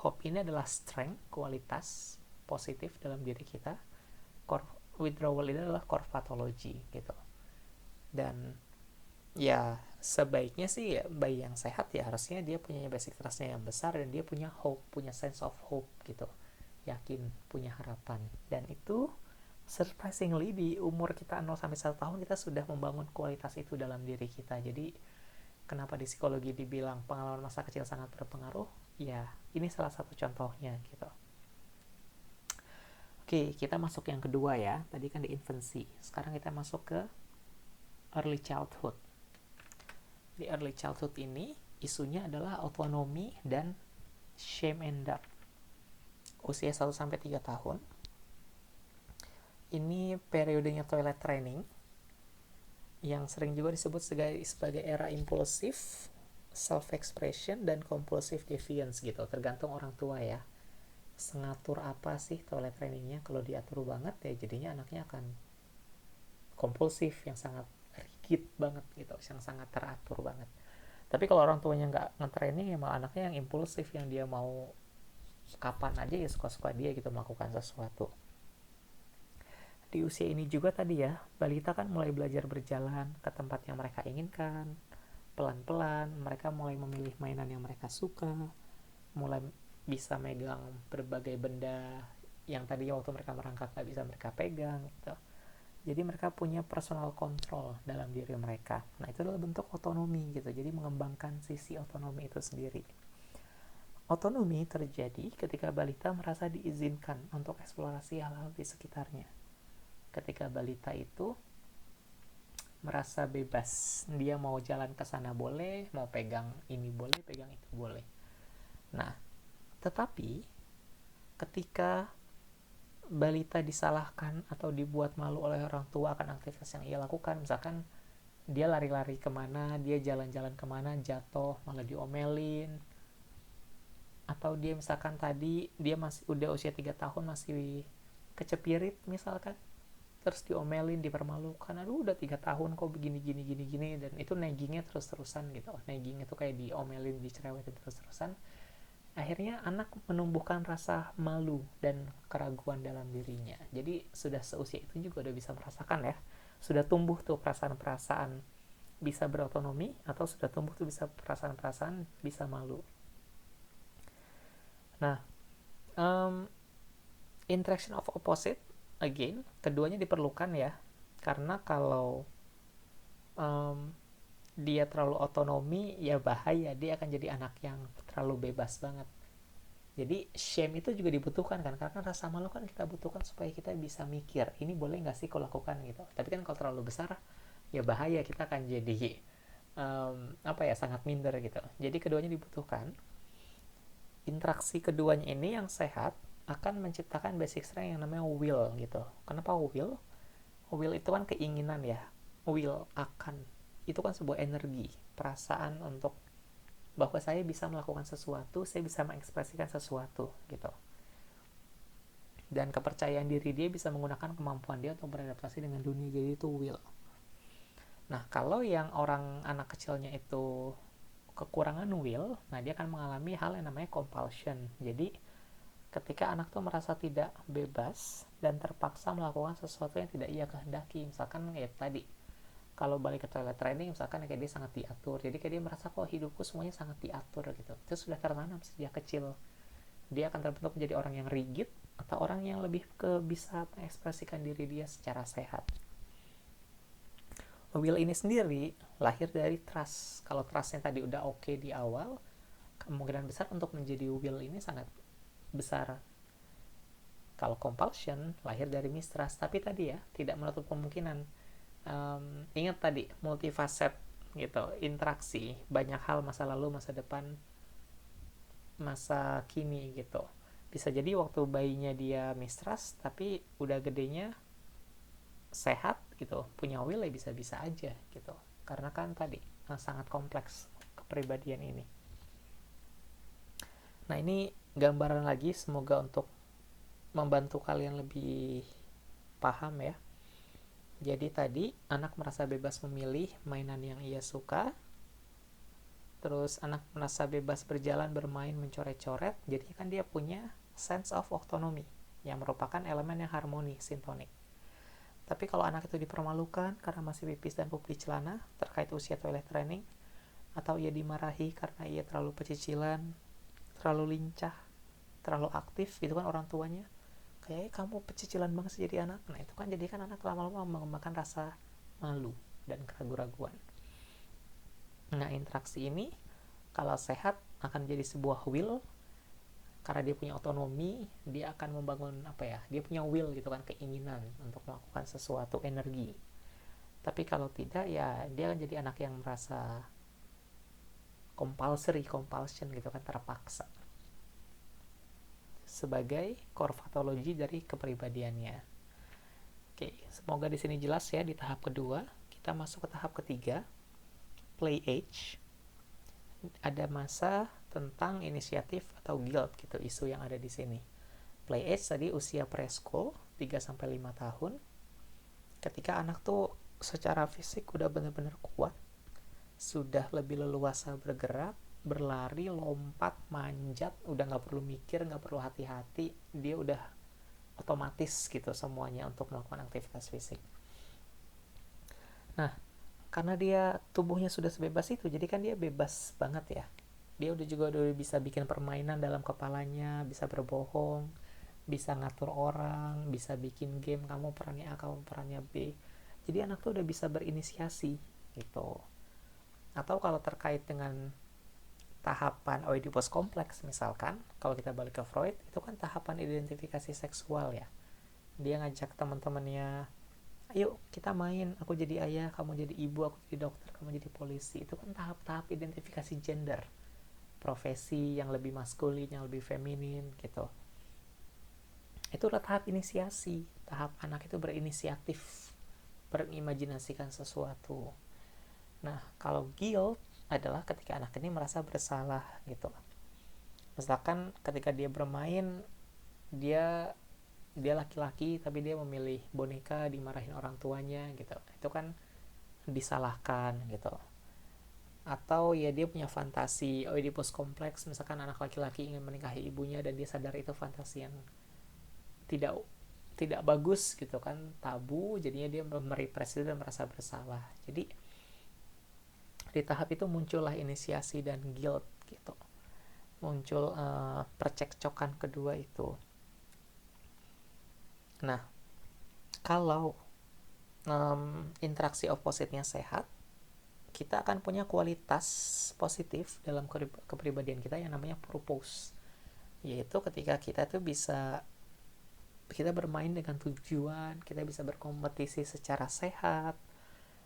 hope ini adalah strength, kualitas positif dalam diri kita. Core withdrawal ini adalah core pathology gitu. Dan ya sebaiknya sih ya bayi yang sehat ya harusnya dia punya basic trustnya yang besar dan dia punya hope, punya sense of hope gitu, yakin, punya harapan. Dan itu surprisingly di umur kita 0-1 tahun kita sudah membangun kualitas itu dalam diri kita. Jadi kenapa di psikologi dibilang pengalaman masa kecil sangat berpengaruh, ya ini salah satu contohnya gitu. Oke, kita masuk yang kedua ya. Tadi kan di infancy, sekarang kita masuk ke early childhood. Di early childhood ini isunya adalah autonomi dan shame and doubt. Usia 1-3 tahun ini periodenya toilet training, yang sering juga disebut sebagai era impulsif, self-expression, dan compulsive deviance gitu, tergantung orang tua ya. Sengatur apa sih toilet trainingnya. Kalau diatur banget ya jadinya anaknya akan kompulsif, yang sangat rigid banget gitu, yang sangat teratur banget. Tapi kalau orang tuanya nggak nge-training ya malah anaknya yang impulsif, yang dia mau kapan aja ya suka-suka dia gitu melakukan sesuatu. Di usia ini juga tadi ya, balita kan mulai belajar berjalan ke tempat yang mereka inginkan. Pelan-pelan mereka mulai memilih mainan yang mereka suka, mulai bisa megang berbagai benda yang tadi waktu mereka merangkak gak bisa mereka pegang gitu. Jadi mereka punya personal control dalam diri mereka. Nah itu adalah bentuk otonomi gitu. Jadi mengembangkan sisi otonomi itu sendiri. Otonomi terjadi ketika balita merasa diizinkan untuk eksplorasi hal-hal di sekitarnya. Ketika balita itu merasa bebas, dia mau jalan ke sana boleh, mau pegang ini boleh, pegang itu boleh. Nah, tetapi ketika balita disalahkan atau dibuat malu oleh orang tua akan aktivitas yang ia lakukan, misalkan dia lari-lari kemana, dia jalan-jalan kemana, jatuh, malah diomelin, atau dia misalkan tadi dia masih udah usia 3 tahun masih kecepirit misalkan, terus diomelin, dipermalukan, aduh udah 3 tahun kok begini dan itu naggingnya terus-terusan gitu. Nagging itu kayak diomelin, dicerewetin terus-terusan, akhirnya anak menumbuhkan rasa malu dan keraguan dalam dirinya. Jadi sudah seusia itu juga udah bisa merasakan ya, sudah tumbuh tuh perasaan-perasaan bisa berotonomi, atau sudah tumbuh tuh bisa perasaan-perasaan bisa malu. Nah, um, interaction of opposite, again, keduanya diperlukan ya, karena kalau um, dia terlalu otonomi ya bahaya, dia akan jadi anak yang terlalu bebas banget. Jadi shame itu juga dibutuhkan kan, karena rasa malu kan kita butuhkan supaya kita bisa mikir ini boleh nggak sih kau lakukan gitu. Tapi kan kalau terlalu besar ya bahaya, kita akan jadi apa ya, sangat minder gitu. Jadi keduanya dibutuhkan. Interaksi keduanya ini yang sehat akan menciptakan basic strength yang namanya will gitu. Kenapa will? Will itu kan keinginan ya. Will akan, itu kan sebuah energi, perasaan untuk bahwa saya bisa melakukan sesuatu, saya bisa mengekspresikan sesuatu gitu. Dan kepercayaan diri dia bisa menggunakan kemampuan dia untuk beradaptasi dengan dunia, jadi itu will. Nah, kalau yang orang anak kecilnya itu kekurangan will, nah dia akan mengalami hal yang namanya compulsion. Jadi ketika anak tuh merasa tidak bebas dan terpaksa melakukan sesuatu yang tidak ia kehendaki, misalkan ya tadi, kalau balik ke toilet training misalkan kayak dia sangat diatur, jadi kayak dia merasa kok hidupku semuanya sangat diatur gitu. Itu sudah tertanam sejak kecil. Dia akan terbentuk menjadi orang yang rigid atau orang yang lebih ke bisa mengekspresikan diri dia secara sehat. Will ini sendiri lahir dari trust. Kalau trustnya tadi udah oke di awal, kemungkinan besar untuk menjadi will ini sangat besar. Kalau compulsion lahir dari mistrust, tapi tadi ya tidak menutup kemungkinan. Ingat tadi multifacet gitu, interaksi banyak hal, masa lalu, masa depan, masa kini gitu. Bisa jadi waktu bayinya dia mistrust, tapi udah gedenya sehat gitu, punya will ya bisa-bisa aja gitu. Karena kan tadi sangat kompleks kepribadian ini. Nah, ini gambaran lagi semoga untuk membantu kalian lebih paham ya. Jadi tadi anak merasa bebas memilih mainan yang ia suka. Terus anak merasa bebas berjalan, bermain, mencoret-coret. Jadi kan dia punya sense of autonomy yang merupakan elemen yang harmoni, sintonik. Tapi kalau anak itu dipermalukan karena masih pipis dan pup di celana terkait usia toilet training, atau ia dimarahi karena ia terlalu pecicilan, terlalu lincah, terlalu aktif gitu kan orang tuanya, kayak kamu pecicilan banget sih jadi anak. Nah itu kan jadi kan anak lama-lama mengembangkan rasa malu dan keraguan-raguan. Nah interaksi ini kalau sehat akan jadi sebuah will, karena dia punya otonomi, dia akan membangun apa ya, dia punya will gitu kan, keinginan untuk melakukan sesuatu, energi. Tapi kalau tidak ya dia akan jadi anak yang merasa compulsion gitu kan, terpaksa, sebagai core pathology dari kepribadiannya. Oke, semoga di sini jelas ya. Di tahap kedua kita masuk ke tahap ketiga, play age. Ada masa tentang inisiatif atau guilt gitu, isu yang ada di sini. Play age tadi usia preschool 3-5 tahun, ketika anak tuh secara fisik udah benar-benar kuat, sudah lebih leluasa bergerak, berlari, lompat, manjat, udah nggak perlu mikir, nggak perlu hati-hati, dia udah otomatis gitu semuanya untuk melakukan aktivitas fisik. Nah, karena dia tubuhnya sudah sebebas itu, jadi kan dia bebas banget ya. Dia udah bisa bikin permainan dalam kepalanya, bisa berbohong, bisa ngatur orang, bisa bikin game, kamu perannya A, kamu perannya B. Jadi anak tuh udah bisa berinisiasi gitu. Atau kalau terkait dengan tahapan Oedipus kompleks misalkan, kalau kita balik ke Freud, itu kan tahapan identifikasi seksual ya. Dia ngajak teman-temannya, ayo kita main, aku jadi ayah, kamu jadi ibu, aku jadi dokter, kamu jadi polisi. Itu kan tahap-tahap identifikasi gender, profesi yang lebih maskulin, yang lebih feminin gitu. Itu adalah tahap inisiasi, tahap anak itu berinisiatif, berimajinasikan sesuatu. Nah, kalau guilt adalah ketika anak ini merasa bersalah gitu. Misalkan ketika dia bermain, dia dia laki-laki tapi dia memilih boneka, dimarahin orang tuanya gitu. Itu kan disalahkan gitu. Atau ya dia punya fantasi Oedipus kompleks, misalkan anak laki-laki ingin menikahi ibunya dan dia sadar itu fantasi yang tidak tidak bagus gitu kan, tabu, jadinya dia merepresi dan merasa bersalah. Jadi di tahap itu muncullah inisiasi dan guilt gitu, muncul percekcokan kedua itu. Nah, kalau interaksi opositnya sehat, kita akan punya kualitas positif dalam kepribadian kita yang namanya purpose, yaitu ketika kita tuh bisa, kita bermain dengan tujuan, kita bisa berkompetisi secara sehat,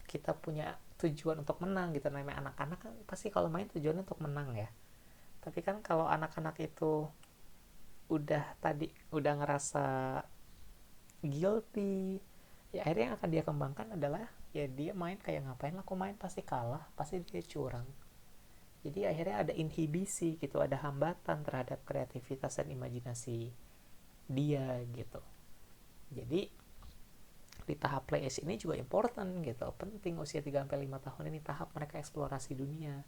kita punya tujuan untuk menang gitu. Namanya anak-anak kan pasti kalau main tujuannya untuk menang ya. Tapi kan kalau anak-anak itu udah ngerasa guilty, ya akhirnya yang akan dia kembangkan adalah ya dia main kayak ngapain lah, kok main pasti kalah, pasti dia curang. Jadi akhirnya ada inhibisi gitu, ada hambatan terhadap kreativitas dan imajinasi dia gitu. Jadi di tahap play age ini juga important gitu, penting usia 3-5 tahun ini tahap mereka eksplorasi dunia.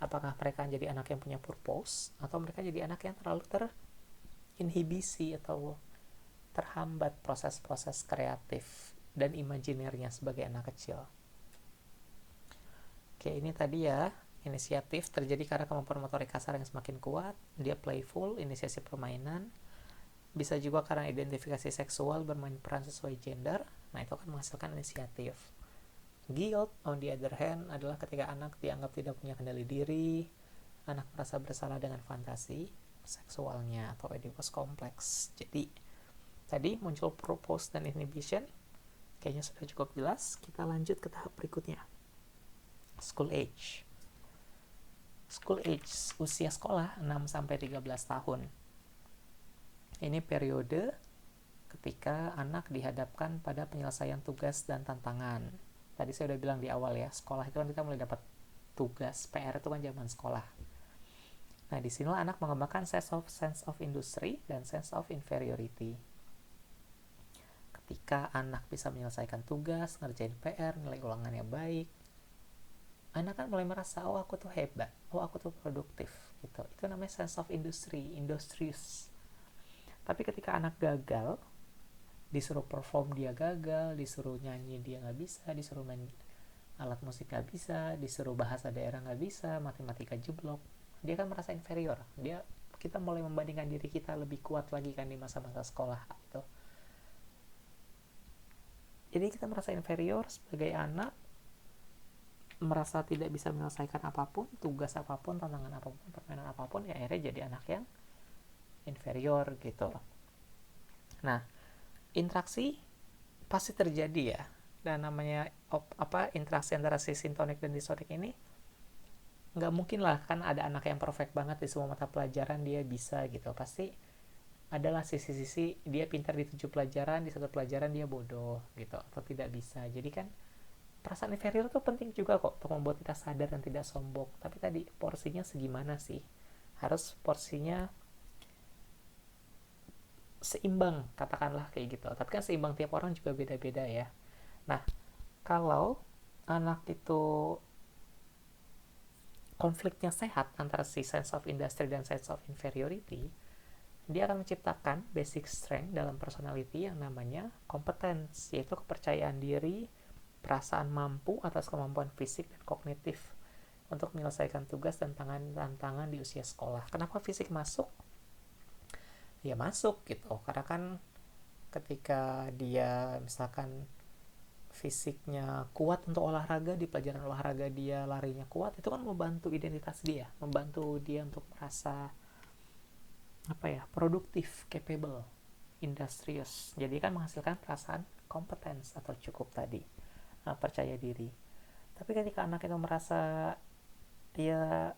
Apakah mereka jadi anak yang punya purpose atau mereka jadi anak yang terlalu terinhibisi atau terhambat proses-proses kreatif dan imajinernya sebagai anak kecil. Oke, ini tadi ya, inisiatif terjadi karena kemampuan motorik kasar yang semakin kuat, dia playful, inisiasi permainan. Bisa juga karena identifikasi seksual bermain peran sesuai gender, nah itu akan menghasilkan inisiatif. Guilt, on the other hand, adalah ketika anak dianggap tidak punya kendali diri, anak merasa bersalah dengan fantasi seksualnya atau Oedipus kompleks. Jadi, tadi muncul purpose dan inhibition, kayaknya sudah cukup jelas. Kita lanjut ke tahap berikutnya, school age. School age, usia sekolah 6-13 tahun. Ini periode ketika anak dihadapkan pada penyelesaian tugas dan tantangan. Tadi saya udah bilang di awal ya, sekolah itu kan kita mulai dapat tugas, PR itu kan zaman sekolah. Nah, di sinilah anak mengembangkan sense of industry dan sense of inferiority. Ketika anak bisa menyelesaikan tugas, ngerjain PR, nilai ulangannya baik, anak kan mulai merasa, oh aku tuh hebat, oh aku tuh produktif gitu. Itu namanya sense of industry, industrious. Tapi ketika anak gagal, disuruh perform dia gagal, disuruh nyanyi dia nggak bisa, disuruh main alat musik nggak bisa, disuruh bahasa daerah nggak bisa, matematika jeblok, dia kan merasa inferior. Kita mulai membandingkan diri kita lebih kuat lagi kan di masa-masa sekolah gitu. Jadi kita merasa inferior sebagai anak, merasa tidak bisa menyelesaikan apapun, tugas apapun, tantangan apapun, permainan apapun, ya akhirnya jadi anak yang inferior gitu. Nah, interaksi pasti terjadi ya, dan namanya interaksi antara si sintonik dan distonik ini nggak mungkin lah kan ada anak yang perfect banget di semua mata pelajaran dia bisa gitu. Pasti adalah sisi-sisi dia pintar di 7 pelajaran, di 1 pelajaran dia bodoh gitu atau tidak bisa. Jadi kan perasaan inferior tuh penting juga kok untuk membuat kita sadar dan tidak sombong. Tapi tadi porsinya segimana sih? Harus porsinya seimbang, katakanlah kayak gitu. Tapi kan seimbang tiap orang juga beda-beda ya. Nah, kalau anak itu konfliknya sehat antara si sense of industry dan sense of inferiority, dia akan menciptakan basic strength dalam personality yang namanya competence, yaitu kepercayaan diri, perasaan mampu atas kemampuan fisik dan kognitif untuk menyelesaikan tugas dan tantangan di usia sekolah. Kenapa fisik masuk? Ya masuk gitu, karena kan ketika dia misalkan fisiknya kuat untuk olahraga, di pelajaran olahraga dia larinya kuat, itu kan membantu identitas dia, membantu dia untuk merasa produktif, capable, industrious. Jadi kan menghasilkan perasaan competence atau cukup tadi, percaya diri. Tapi ketika anak itu merasa dia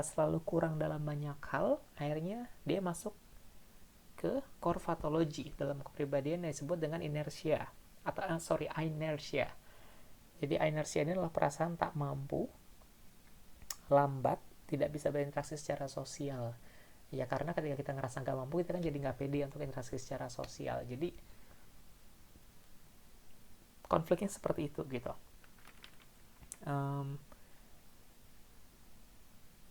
selalu kurang dalam banyak hal, akhirnya dia masuk ke core pathology dalam kepribadian yang disebut dengan inertia atau inertia. Jadi inertia ini adalah perasaan tak mampu, lambat, tidak bisa berinteraksi secara sosial. Ya karena ketika kita ngerasa nggak mampu, kita kan jadi nggak pede untuk interaksi secara sosial. Jadi konfliknya seperti itu gitu.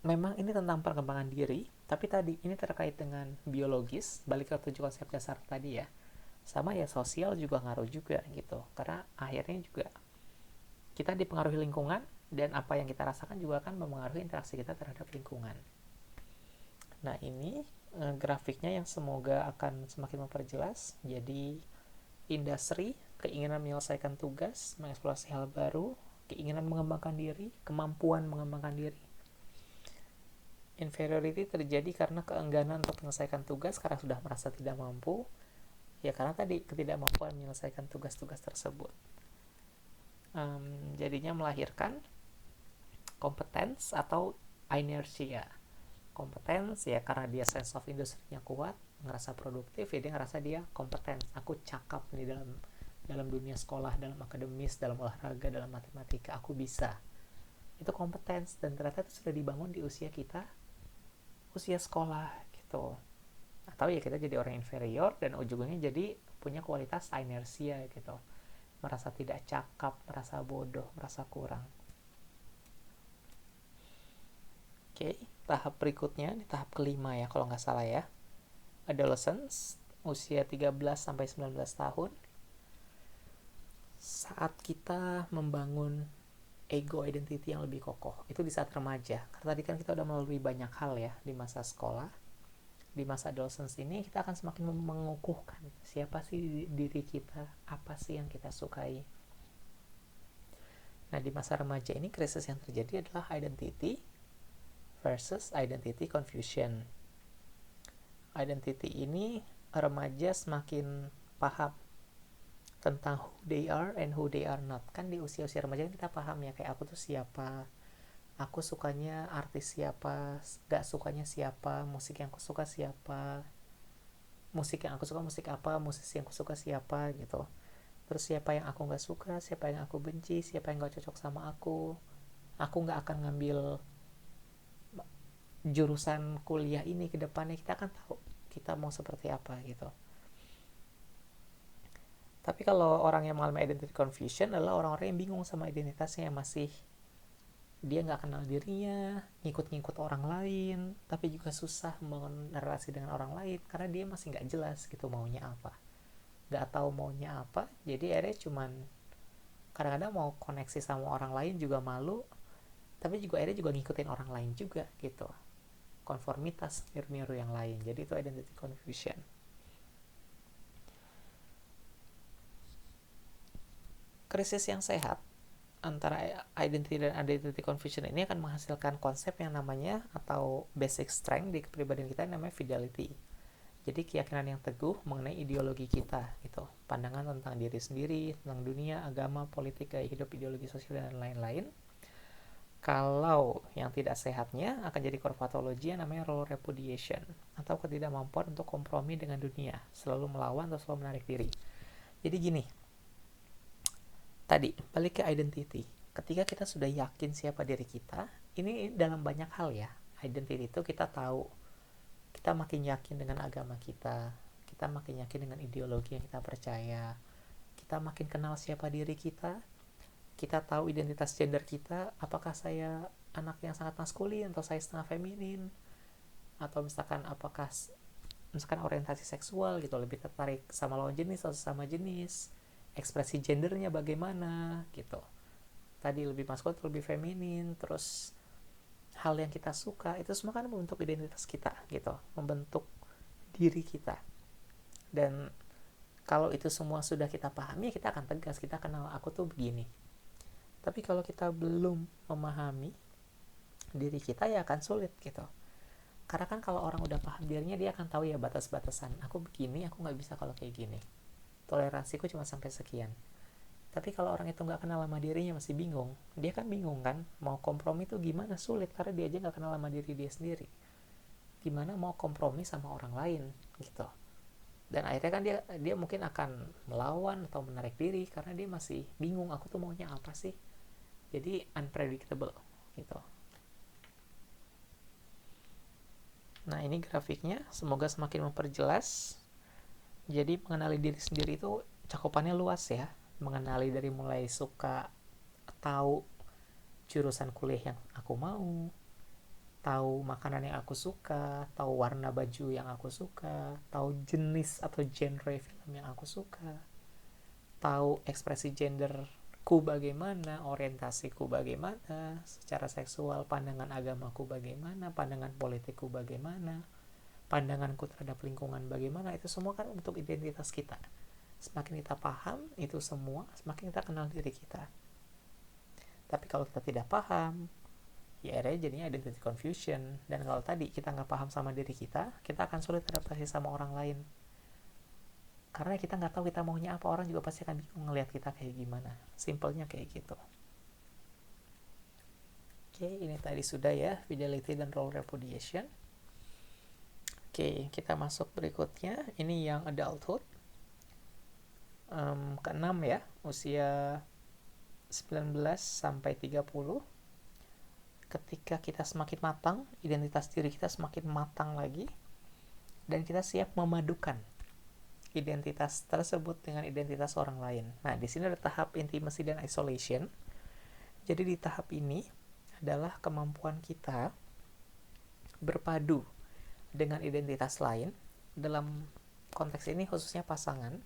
memang ini tentang perkembangan diri, tapi tadi ini terkait dengan biologis, balik ke 7 konsep dasar tadi ya. Sama ya, sosial juga ngaruh juga gitu. Karena akhirnya juga kita dipengaruhi lingkungan, dan apa yang kita rasakan juga akan mempengaruhi interaksi kita terhadap lingkungan. Nah, ini grafiknya yang semoga akan semakin memperjelas. Jadi, industri, keinginan menyelesaikan tugas, mengeksplorasi hal baru, keinginan mengembangkan diri, kemampuan mengembangkan diri. Inferiority terjadi karena keengganan untuk menyelesaikan tugas karena sudah merasa tidak mampu, ya karena tadi ketidakmampuan menyelesaikan tugas-tugas tersebut. Jadinya melahirkan kompetens atau inertia. Kompetens ya karena dia sense of industry-nya kuat, ngerasa produktif, ya dia ngerasa dia kompeten. Aku cakap nih dalam dunia sekolah, dalam akademis, dalam olahraga, dalam matematika, aku bisa. Itu kompetens, dan ternyata itu sudah dibangun di usia kita, usia sekolah gitu. Atau ya kita jadi orang inferior dan ujungnya jadi punya kualitas inersia gitu, merasa tidak cakap, merasa bodoh, merasa kurang. Oke, tahap berikutnya di tahap kelima ya kalau nggak salah ya, adolescence, usia 13 sampai 19 tahun. Saat kita membangun ego identity yang lebih kokoh, itu di saat remaja. Karena tadi kan kita udah melalui banyak hal ya di masa sekolah. Di masa adolescence ini kita akan semakin mengukuhkan siapa sih diri kita, apa sih yang kita sukai. Nah, di masa remaja ini krisis yang terjadi adalah identity versus identity confusion. Identity ini remaja semakin paham tentang who they are and who they are not. Kan di usia-usia remaja kita paham ya, kayak aku tuh siapa, aku sukanya artis siapa, gak sukanya siapa, musik yang aku suka siapa, musik yang aku suka musik apa, musisi yang aku suka siapa gitu. Terus siapa yang aku gak suka, siapa yang aku benci, siapa yang gak cocok sama aku gak akan ngambil jurusan kuliah ini ke depannya. Kita akan tahu kita mau seperti apa gitu. Tapi kalau orang yang mengalami identity confusion adalah orang-orang yang bingung sama identitasnya, yang masih dia nggak kenal dirinya, ngikut-ngikut orang lain, tapi juga susah membangun relasi dengan orang lain karena dia masih nggak jelas gitu maunya apa, nggak tahu maunya apa. Jadi akhirnya cuman kadang-kadang mau koneksi sama orang lain juga malu, tapi juga akhirnya juga ngikutin orang lain juga gitu, konformitas, niru-niru yang lain. Jadi itu identity confusion. Krisis yang sehat antara identity dan identity confusion ini akan menghasilkan konsep yang namanya, atau basic strength di kepribadian kita, yang namanya fidelity. Jadi keyakinan yang teguh mengenai ideologi kita gitu, pandangan tentang diri sendiri, tentang dunia, agama, politik, gaya hidup, ideologi sosial, dan lain-lain. Kalau yang tidak sehatnya akan jadi core pathology yang namanya role repudiation, atau ketidakmampuan untuk kompromi dengan dunia, selalu melawan atau selalu menarik diri. Jadi gini, tadi balik ke identity. Ketika kita sudah yakin siapa diri kita, ini dalam banyak hal ya. Identity itu kita tahu, kita makin yakin dengan agama kita makin yakin dengan ideologi yang kita percaya, kita makin kenal siapa diri kita tahu identitas gender kita, apakah saya anak yang sangat maskulin atau saya setengah feminin, atau misalkan orientasi seksual gitu, lebih tertarik sama lawan jenis atau sama jenis, ekspresi gendernya bagaimana gitu, tadi lebih maskulin atau lebih feminin, terus hal yang kita suka, itu semua kan membentuk identitas kita gitu, membentuk diri kita. Dan kalau itu semua sudah kita pahami, kita akan tegas, kita kenal aku tuh begini. Tapi kalau kita belum memahami diri kita, ya akan sulit gitu. Karena kan kalau orang udah paham dirinya, dia akan tahu ya batas-batasan, aku begini, aku gak bisa kalau kayak gini, toleransiku cuma sampai sekian. Tapi kalau orang itu gak kenal sama dirinya, masih bingung, dia kan bingung kan, mau kompromi tuh gimana, sulit, karena dia aja gak kenal sama diri dia sendiri. Gimana mau kompromi sama orang lain gitu. Dan akhirnya kan dia mungkin akan melawan atau menarik diri karena dia masih bingung, aku tuh maunya apa sih. Jadi unpredictable gitu. Nah, ini grafiknya semoga semakin memperjelas. Jadi mengenali diri sendiri itu cakupannya luas ya. Mengenali dari mulai suka, tahu jurusan kuliah yang aku mau, tahu makanan yang aku suka, tahu warna baju yang aku suka, tahu jenis atau genre film yang aku suka, tahu ekspresi genderku bagaimana, orientasiku bagaimana, secara seksual, pandangan agamaku bagaimana, pandangan politikku bagaimana, pandanganku terhadap lingkungan bagaimana. Itu semua kan untuk identitas kita. Semakin kita paham itu semua, semakin kita kenal diri kita. Tapi kalau kita tidak paham, ya akhirnya jadinya identity confusion. Dan kalau tadi kita nggak paham sama diri kita akan sulit adaptasi sama orang lain. Karena kita nggak tahu kita maunya apa, orang juga pasti akan bingung ngelihat kita kayak gimana. Simpelnya kayak gitu. Oke, ini tadi sudah ya, fidelity dan role repudiation. Oke, kita masuk berikutnya. Ini yang adulthood. Keenam ya, usia 19 sampai 30. Ketika kita semakin matang, identitas diri kita semakin matang lagi, dan kita siap memadukan identitas tersebut dengan identitas orang lain. Nah, di sini ada tahap intimacy dan isolation. Jadi di tahap ini adalah kemampuan kita berpadu dengan identitas lain, dalam konteks ini khususnya pasangan,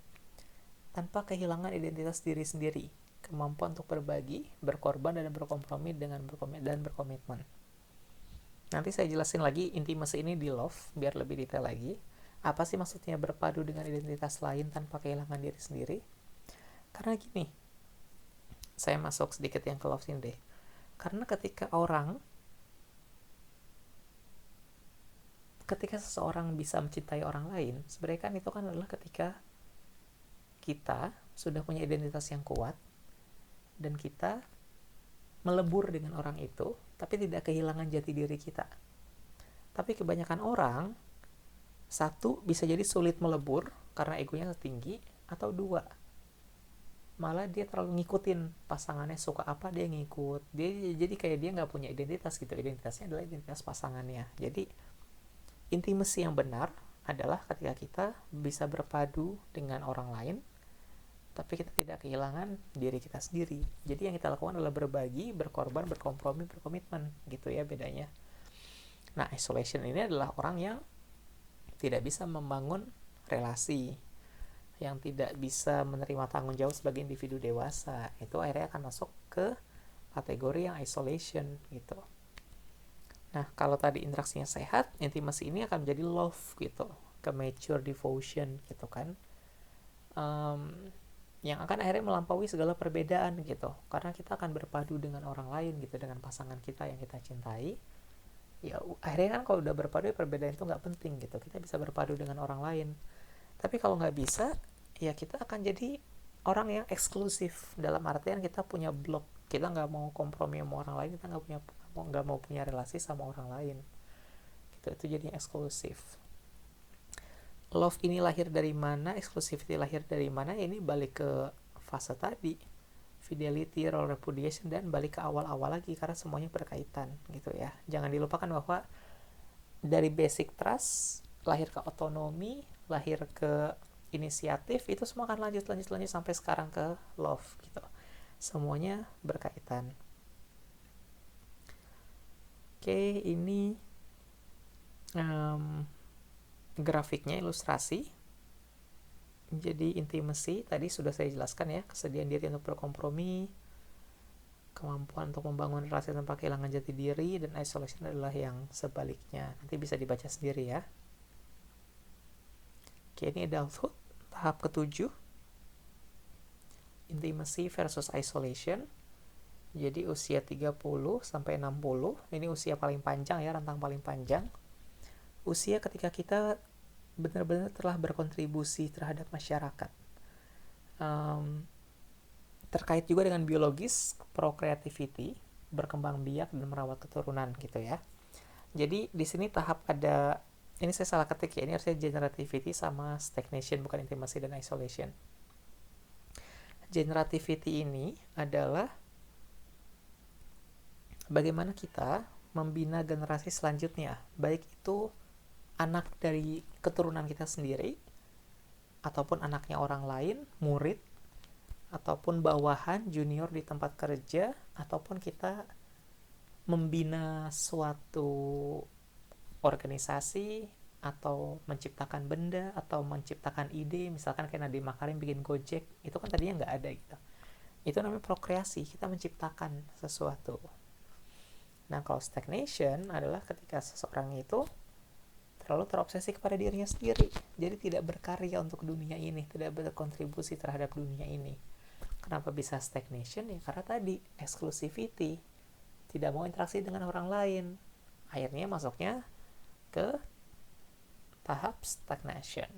tanpa kehilangan identitas diri sendiri. Kemampuan untuk berbagi, berkorban, dan berkompromi dan berkomitmen. Nanti saya jelasin lagi intimacy ini di love, biar lebih detail lagi. Apa sih maksudnya berpadu dengan identitas lain tanpa kehilangan diri sendiri? Karena gini, saya masuk sedikit yang ke love ini deh. Karena ketika seseorang bisa mencintai orang lain, sebenarnya kan itu kan adalah ketika kita sudah punya identitas yang kuat, dan kita melebur dengan orang itu, tapi tidak kehilangan jati diri kita. Tapi kebanyakan orang, satu, bisa jadi sulit melebur karena egonya tinggi, atau dua, malah dia terlalu ngikutin pasangannya, suka apa dia ngikut. Jadi kayak dia nggak punya identitas gitu, identitasnya adalah identitas pasangannya. Jadi intimacy yang benar adalah ketika kita bisa berpadu dengan orang lain, tapi kita tidak kehilangan diri kita sendiri. Jadi yang kita lakukan adalah berbagi, berkorban, berkompromi, berkomitmen, gitu ya bedanya. Nah, isolation ini adalah orang yang tidak bisa membangun relasi, yang tidak bisa menerima tanggung jawab sebagai individu dewasa. Itu akhirnya akan masuk ke kategori yang isolation gitu. Nah, kalau tadi interaksinya sehat, intimacy ini akan menjadi love gitu, ke mature devotion gitu kan. Yang akan akhirnya melampaui segala perbedaan gitu, karena kita akan berpadu dengan orang lain gitu, dengan pasangan kita yang kita cintai. Ya akhirnya kan kalau udah berpadu, perbedaan itu nggak penting gitu, kita bisa berpadu dengan orang lain. Tapi kalau nggak bisa, ya kita akan jadi orang yang eksklusif, dalam artian kita punya blok, kita nggak mau kompromi sama orang lain, kita nggak mau punya relasi sama orang lain gitu. Itu jadi eksklusif. Love ini lahir dari mana, exclusivity lahir dari mana, ini balik ke fase tadi, fidelity, role repudiation, dan balik ke awal-awal lagi, karena semuanya berkaitan gitu ya. Jangan dilupakan bahwa dari basic trust, lahir ke otonomi, lahir ke inisiatif, itu semua akan lanjut sampai sekarang ke love gitu. Semuanya berkaitan. Oke, ini grafiknya, ilustrasi. Jadi intimacy tadi sudah saya jelaskan ya, kesediaan diri untuk berkompromi, kemampuan untuk membangun relasi tanpa kehilangan jati diri, dan isolation adalah yang sebaliknya. Nanti bisa dibaca sendiri ya. Oke, ini adulthood, tahap ke-7, intimacy versus isolation. Jadi usia 30 sampai 60, ini usia paling panjang ya, rentang paling panjang. Usia ketika kita benar-benar telah berkontribusi terhadap masyarakat. Terkait juga dengan biologis, procreativity, berkembang biak dan merawat keturunan gitu ya. Jadi di sini tahap ada, ini saya salah ketik ya, ini harusnya generativity sama stagnation, bukan intimacy dan isolation. Generativity ini adalah bagaimana kita membina generasi selanjutnya, baik itu anak dari keturunan kita sendiri, ataupun anaknya orang lain, murid, ataupun bawahan, junior di tempat kerja, ataupun kita membina suatu organisasi atau menciptakan benda atau menciptakan ide, misalkan kayak Nadiem Makarim bikin Gojek, itu kan tadinya nggak ada gitu. Itu namanya prokreasi, kita menciptakan sesuatu. Nah, kalau stagnation adalah ketika seseorang itu terlalu terobsesi kepada dirinya sendiri, jadi tidak berkarya untuk dunia ini, tidak berkontribusi terhadap dunia ini. Kenapa bisa stagnation? Ya karena tadi exclusivity, tidak mau interaksi dengan orang lain, akhirnya masuknya ke tahap stagnation.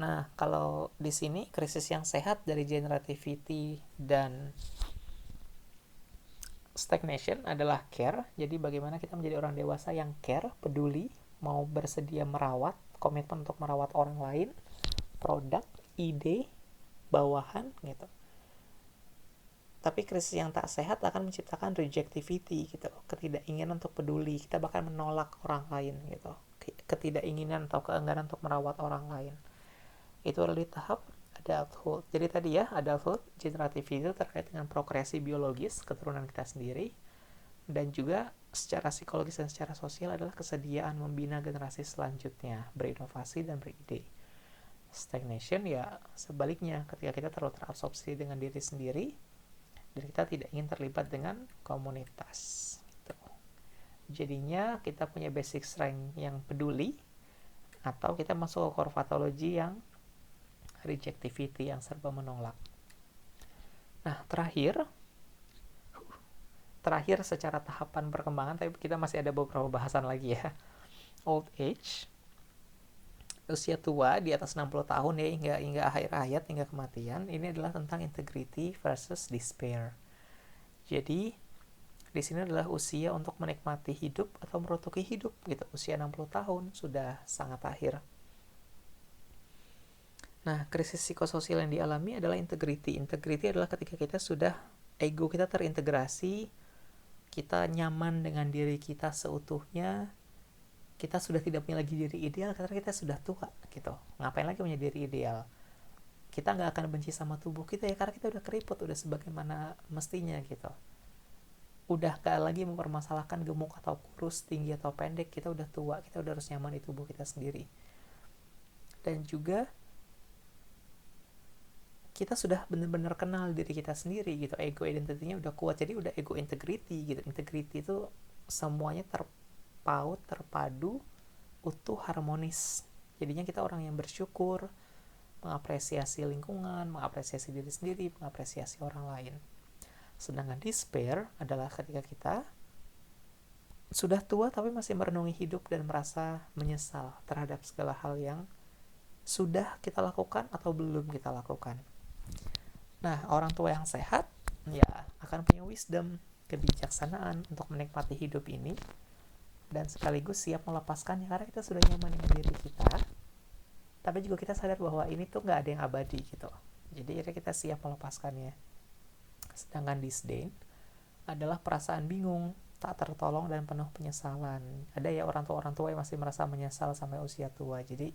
Nah, kalau di sini krisis yang sehat dari generativity dan stagnation adalah care. Jadi bagaimana kita menjadi orang dewasa yang care, peduli, mau bersedia merawat, komitmen untuk merawat orang lain, produk, ide, bawahan gitu. Tapi krisis yang tak sehat akan menciptakan rejectivity gitu, ketidakinginan untuk peduli, kita bahkan menolak orang lain gitu, ketidakinginan atau keengganan untuk merawat orang lain. Itu adalah di tahap adulthood. Jadi tadi ya, adulthood, generativity itu terkait dengan prokreasi biologis, keturunan kita sendiri, dan juga secara psikologis dan secara sosial adalah kesediaan membina generasi selanjutnya, berinovasi dan beride. Stagnation ya sebaliknya, ketika kita terlalu terabsorpsi dengan diri sendiri dan kita tidak ingin terlibat dengan komunitas gitu. Jadinya kita punya basic strength yang peduli, atau kita masuk ke core pathology yang rejectivity, yang serba menolak. Nah, terakhir secara tahapan perkembangan, tapi kita masih ada beberapa bahasan lagi ya. Old age, usia tua di atas 60 tahun ya, hingga akhir hayat, hingga kematian. Ini adalah tentang integrity versus despair. Jadi di sini adalah usia untuk menikmati hidup atau merutuki hidup gitu. Usia 60 tahun sudah sangat akhir. Nah, krisis psikososial yang dialami adalah integrity. Integrity adalah ketika kita sudah, ego kita terintegrasi, kita nyaman dengan diri kita seutuhnya, kita sudah tidak punya lagi diri ideal karena kita sudah tua gitu. Ngapain lagi punya diri ideal? Kita nggak akan benci sama tubuh kita ya karena kita udah keriput, udah sebagaimana mestinya gitu. Udah gak lagi mempermasalahkan gemuk atau kurus, tinggi atau pendek, kita udah tua, kita udah harus nyaman di tubuh kita sendiri. Dan juga kita sudah benar-benar kenal diri kita sendiri gitu, ego identity-nya udah kuat, jadi udah ego integrity gitu. Integrity itu semuanya terpaut, terpadu, utuh, harmonis. Jadinya kita orang yang bersyukur, mengapresiasi lingkungan, mengapresiasi diri sendiri, mengapresiasi orang lain. Sedangkan despair adalah ketika kita sudah tua tapi masih merenungi hidup dan merasa menyesal terhadap segala hal yang sudah kita lakukan atau belum kita lakukan. Nah, orang tua yang sehat ya akan punya wisdom, kebijaksanaan untuk menikmati hidup ini dan sekaligus siap melepaskannya karena kita sudah nyaman dengan diri kita. Tapi juga kita sadar bahwa ini tuh nggak ada yang abadi gitu. Jadi kita siap melepaskannya. Sedangkan disdain adalah perasaan bingung, tak tertolong dan penuh penyesalan. Ada ya orang tua yang masih merasa menyesal sampai usia tua. Jadi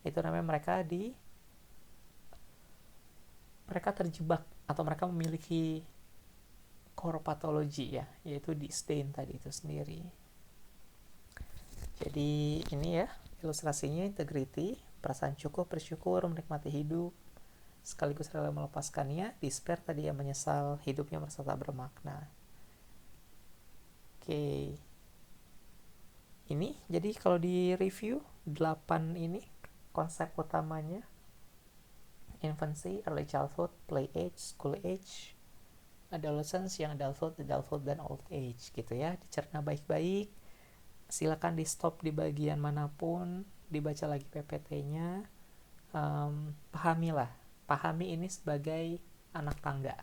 itu namanya mereka terjebak atau mereka memiliki core pathology ya, yaitu disdain tadi itu sendiri. Jadi ini ya ilustrasinya, integrity, perasaan cukup, bersyukur, menikmati hidup, sekaligus rela melepaskannya. Despair tadi yang menyesal, hidupnya merasa tak bermakna. Oke. Ini jadi kalau di review 8 ini konsep utamanya: infancy, early childhood, play age, school age, adolescence, young adulthood, dan old age gitu ya. Dicerna baik-baik. Silakan di stop di bagian manapun, dibaca lagi PPT-nya. Pahami ini sebagai anak tangga.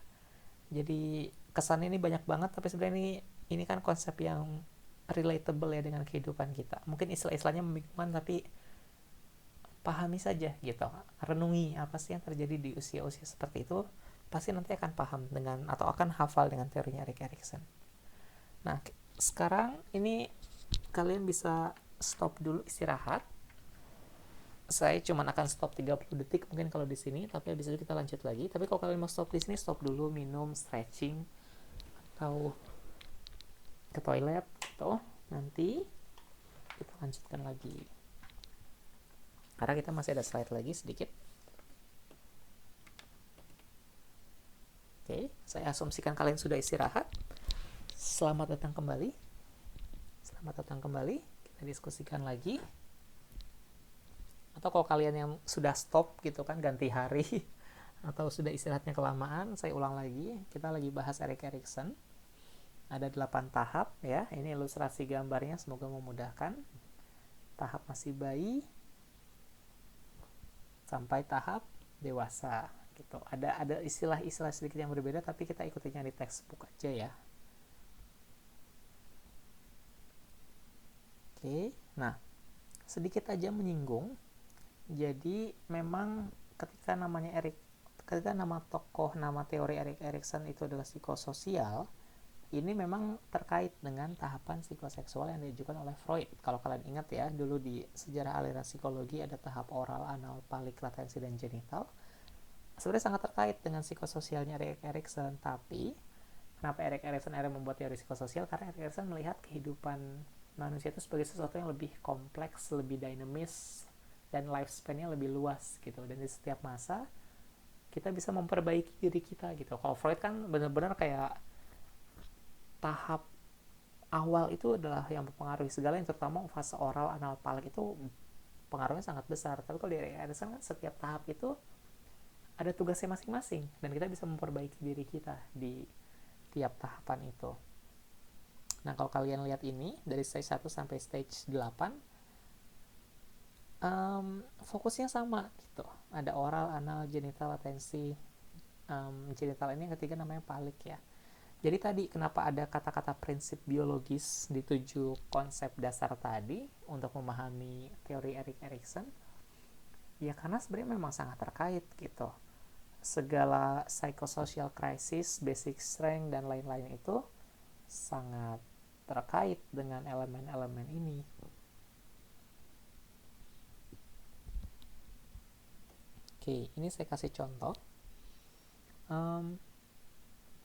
Jadi kesannya ini banyak banget, tapi sebenarnya ini kan konsep yang relatable ya dengan kehidupan kita. Mungkin istilah-istilahnya membingungkan, tapi pahami saja gitu, renungi apa sih yang terjadi di usia-usia seperti itu, pasti nanti akan paham dengan atau akan hafal dengan teorinya Erik Erikson. Nah, sekarang ini kalian bisa stop dulu, istirahat. Saya cuma akan stop 30 detik mungkin kalau di sini, tapi habis itu kita lanjut lagi. Tapi kalau kalian mau stop di sini, stop dulu, minum, stretching, atau ke toilet gitu, nanti kita lanjutkan lagi karena kita masih ada slide lagi sedikit. Oke, saya asumsikan kalian sudah istirahat. Selamat datang kembali. Kita diskusikan lagi. Atau kalau kalian yang sudah stop gitu kan, ganti hari atau sudah istirahatnya kelamaan, saya ulang lagi. Kita lagi bahas Erik Erikson. Ada 8 tahap ya. Ini ilustrasi gambarnya, semoga memudahkan. Tahap masih bayi sampai tahap dewasa gitu. Ada istilah-istilah sedikit yang berbeda, tapi kita ikutin yang di textbook aja ya. Oke, nah sedikit aja menyinggung. Jadi memang ketika nama tokoh, nama teori Erik Erikson itu adalah psikososial, ini memang terkait dengan tahapan psikoseksual yang diajukan oleh Freud. Kalau kalian ingat ya, dulu di sejarah aliran psikologi ada tahap oral, anal, palik, latensi, dan genital. Sebenarnya sangat terkait dengan psikososialnya Erik Erikson, tapi kenapa Erik Erikson membuat teori psikososial? Karena Erik Erikson melihat kehidupan manusia itu sebagai sesuatu yang lebih kompleks, lebih dinamis, dan lifespan-nya lebih luas gitu. Dan di setiap masa kita bisa memperbaiki diri kita gitu. Kalau Freud kan benar-benar kayak tahap awal itu adalah yang mempengaruhi segala, yang terutama fase oral, anal, palik itu pengaruhnya sangat besar. Tapi kalau di Erik Erikson kan setiap tahap itu ada tugasnya masing-masing dan kita bisa memperbaiki diri kita di tiap tahapan itu. Nah, kalau kalian lihat ini dari stage 1 sampai stage 8, fokusnya sama gitu. Ada oral, anal, genital, latensi. Genital ini yang ketiga namanya palik ya. Jadi tadi kenapa ada kata-kata prinsip biologis di 7 konsep dasar tadi untuk memahami teori Erik Erikson? Ya karena sebenarnya memang sangat terkait gitu. Segala psychosocial crisis, basic strength, dan lain-lain itu sangat terkait dengan elemen-elemen ini. Oke, ini saya kasih contoh.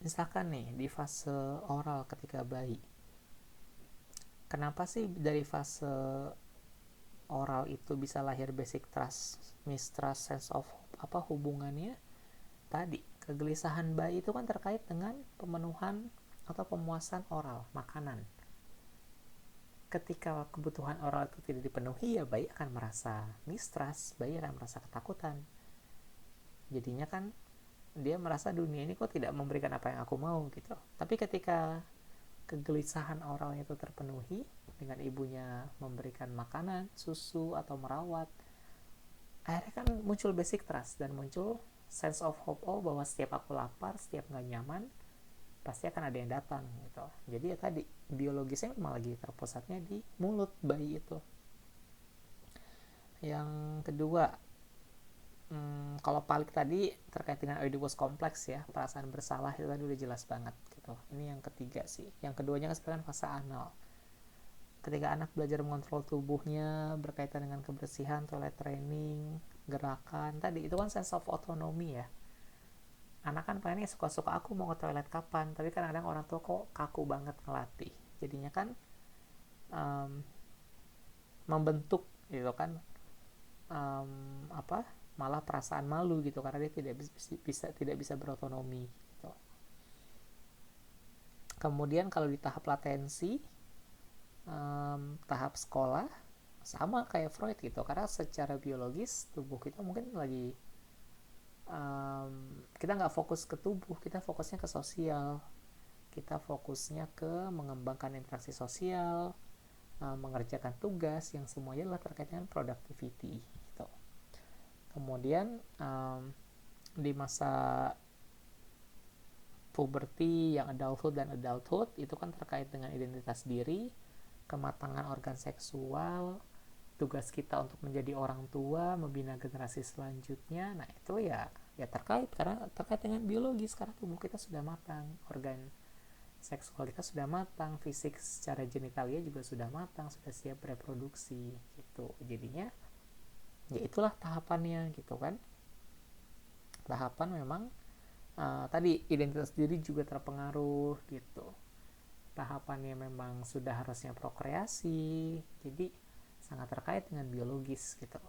Misalkan nih di fase oral ketika bayi, kenapa sih dari fase oral itu bisa lahir basic trust, mistrust, sense of hubungannya tadi? Kegelisahan bayi itu kan terkait dengan pemenuhan atau pemuasan oral, makanan. Ketika kebutuhan oral itu tidak dipenuhi, ya bayi akan merasa mistrust, bayi akan merasa ketakutan. Jadinya kan dia merasa dunia ini kok tidak memberikan apa yang aku mau gitu. Tapi ketika kegelisahan oralnya itu terpenuhi dengan ibunya memberikan makanan, susu, atau merawat, akhirnya kan muncul basic trust dan muncul sense of hope, bahwa setiap aku lapar, setiap gak nyaman, pasti akan ada yang datang gitu. Jadi ya tadi biologisnya memang lagi terpusatnya di mulut bayi itu. Yang kedua, kalau palik tadi terkait dengan Oedipus kompleks ya, perasaan bersalah itu tadi udah jelas banget gitu. Ini yang ketiga sih. Yang keduanya kan sebenarnya fase anal. Ketika anak belajar mengontrol tubuhnya berkaitan dengan kebersihan, toilet training, gerakan, tadi itu kan sense of autonomy ya. Anak kan pengennya suka-suka, aku mau ke toilet kapan, tapi kadang-kadang orang tua kok kaku banget ngelatih. Jadinya kan membentuk gitu kan, malah perasaan malu gitu karena dia tidak bisa berotonomi gitu. Kemudian kalau di tahap latensi, tahap sekolah, sama kayak Freud gitu, karena secara biologis tubuh kita mungkin lagi kita nggak fokus ke tubuh, kita fokusnya ke sosial, kita fokusnya ke mengembangkan interaksi sosial, mengerjakan tugas yang semuanya adalah terkait dengan productivity gitu. Kemudian di masa puberti yang adulthood dan adulthood itu kan terkait dengan identitas diri, kematangan organ seksual, tugas kita untuk menjadi orang tua, membina generasi selanjutnya. Nah itu ya terkait, karena terkait dengan biologis, karena tubuh kita sudah matang, organ seksual kita sudah matang, fisik secara genitalia juga sudah matang, sudah siap reproduksi gitu. Jadinya ya itulah tahapannya gitu kan. Tahapan memang tadi identitas diri juga terpengaruh gitu. Tahapannya memang sudah harusnya prokreasi, jadi sangat terkait dengan biologis gitu.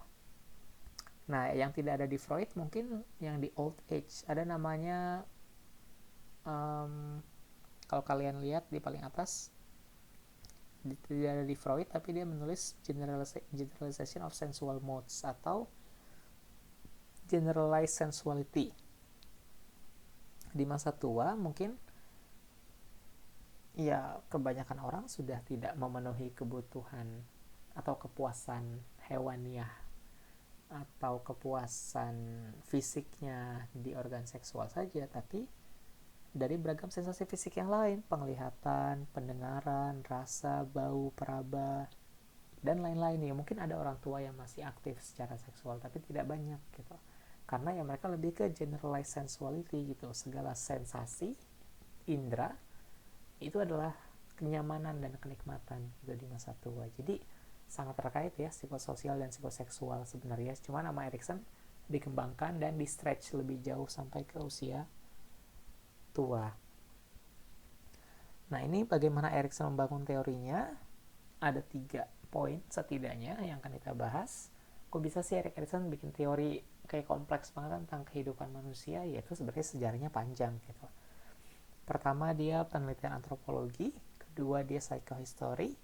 Nah, yang tidak ada di Freud mungkin yang di old age, ada namanya, um, kalau kalian lihat di paling atas, tidak ada di Freud tapi dia menulis generalization of sensual modes atau generalized sensuality. Di masa tua mungkin ya kebanyakan orang sudah tidak memenuhi kebutuhan atau kepuasan hewaniah atau kepuasan fisiknya di organ seksual saja, tapi dari beragam sensasi fisik yang lain, penglihatan, pendengaran, rasa, bau, peraba, dan lain-lain. Ya mungkin ada orang tua yang masih aktif secara seksual tapi tidak banyak gitu, karena ya mereka lebih ke generalized sensuality gitu, segala sensasi indera itu adalah kenyamanan dan kenikmatan gitu di masa tua. Jadi sangat terkait ya psikososial dan psikoseksual sebenarnya, cuma nama Erikson dikembangkan dan di stretch lebih jauh sampai ke usia tua. Nah, ini bagaimana Erikson membangun teorinya. Ada 3 poin setidaknya yang akan kita bahas. Kok bisa sih Erik Erikson bikin teori kayak kompleks banget tentang kehidupan manusia? Yaitu sebenarnya sejarahnya panjang gitu. Pertama, dia penelitian antropologi. Kedua, dia psychohistory.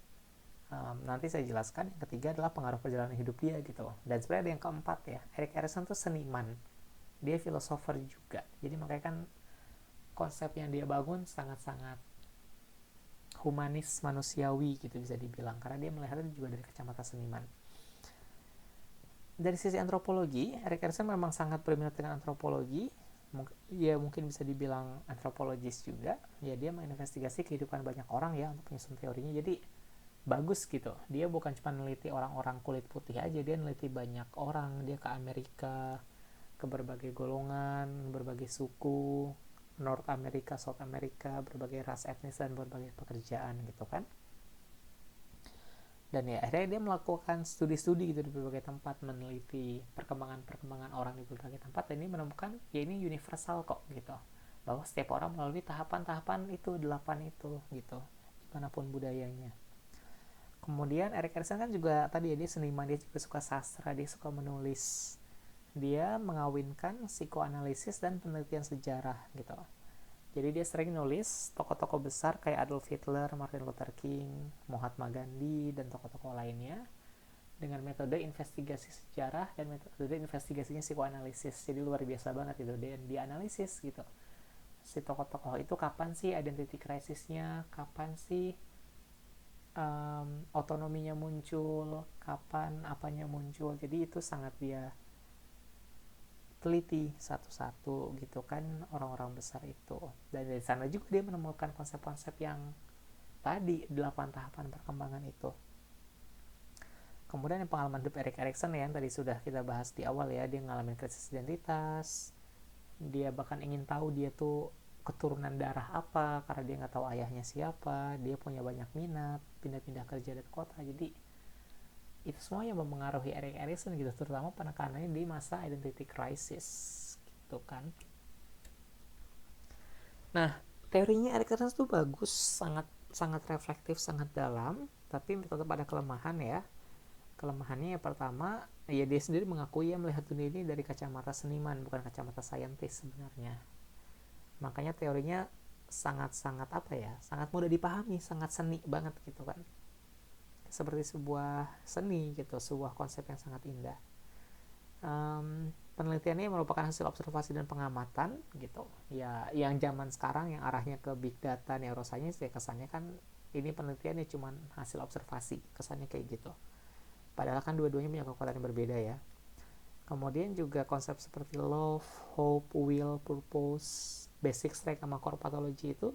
Nanti saya jelaskan. Yang ketiga adalah pengaruh perjalanan hidup dia gitu. Dan sebenarnya ada yang keempat ya, Erik Erikson tuh seniman, dia filosofer juga. Jadi makanya kan konsep yang dia bangun sangat-sangat humanis manusiawi gitu bisa dibilang, karena dia melihatnya juga dari kacamata seniman. Dari sisi antropologi, Erik Erikson memang sangat berminat dengan antropologi. Ya mungkin bisa dibilang antropologis juga. Ya dia menginvestigasi kehidupan banyak orang ya untuk menyusun teorinya. Jadi bagus gitu. Dia bukan cuma meneliti orang-orang kulit putih aja, dia meneliti banyak orang. Dia ke Amerika, ke berbagai golongan, berbagai suku, North America, South America, berbagai ras etnis dan berbagai pekerjaan gitu kan. Dan ya akhirnya dia melakukan studi-studi gitu di berbagai tempat, meneliti perkembangan orang di berbagai tempat, dan ini menemukan ya ini universal kok gitu, bahwa setiap orang melalui tahapan-tahapan itu 8 itu gitu, dimanapun budayanya. Kemudian Erik Erikson kan juga tadi ya, dia seniman, dia juga suka sastra, dia suka menulis, dia mengawinkan psikoanalisis dan penelitian sejarah gitu. Jadi dia sering nulis tokoh-tokoh besar kayak Adolf Hitler, Martin Luther King, Mahatma Gandhi, dan tokoh-tokoh lainnya dengan metode investigasi sejarah dan metode investigasinya psikoanalisis. Jadi luar biasa banget itu, dan dianalisis gitu. Si tokoh-tokoh itu kapan sih identity crisisnya, kapan sih otonominya muncul, kapan apanya muncul. Jadi itu sangat dia teliti satu-satu gitu kan, orang-orang besar itu. Dan dari sana juga dia menemukan konsep-konsep yang tadi 8 tahapan perkembangan itu. Kemudian yang pengalaman hidup Erik Erikson ya, yang tadi sudah kita bahas di awal ya, dia ngalamin krisis identitas, dia bahkan ingin tahu dia tuh keturunan darah apa karena dia nggak tahu ayahnya siapa, dia punya banyak minat, pindah-pindah kerja dan kota. Jadi itu semua yang mempengaruhi Erik Erikson gitu, terutama penekanannya di masa identity crisis gitu kan. Nah, teorinya Erik Erikson tuh bagus, sangat sangat reflektif, sangat dalam, tapi tetap ada kelemahan ya. Kelemahannya yang pertama, ya dia sendiri mengakui ya melihat dunia ini dari kacamata seniman, bukan kacamata saintis sebenarnya. Makanya teorinya sangat-sangat apa ya, sangat mudah dipahami, sangat seni banget gitu kan, seperti sebuah seni gitu, sebuah konsep yang sangat indah. Penelitiannya merupakan hasil observasi dan pengamatan gitu ya, yang zaman sekarang yang arahnya ke big data, neuroscience ya, kesannya kan ini penelitiannya cuma hasil observasi, kesannya kayak gitu, padahal kan dua-duanya punya kekuatan yang berbeda ya. Kemudian juga konsep seperti love, hope, will, purpose, basic strength sama core pathology itu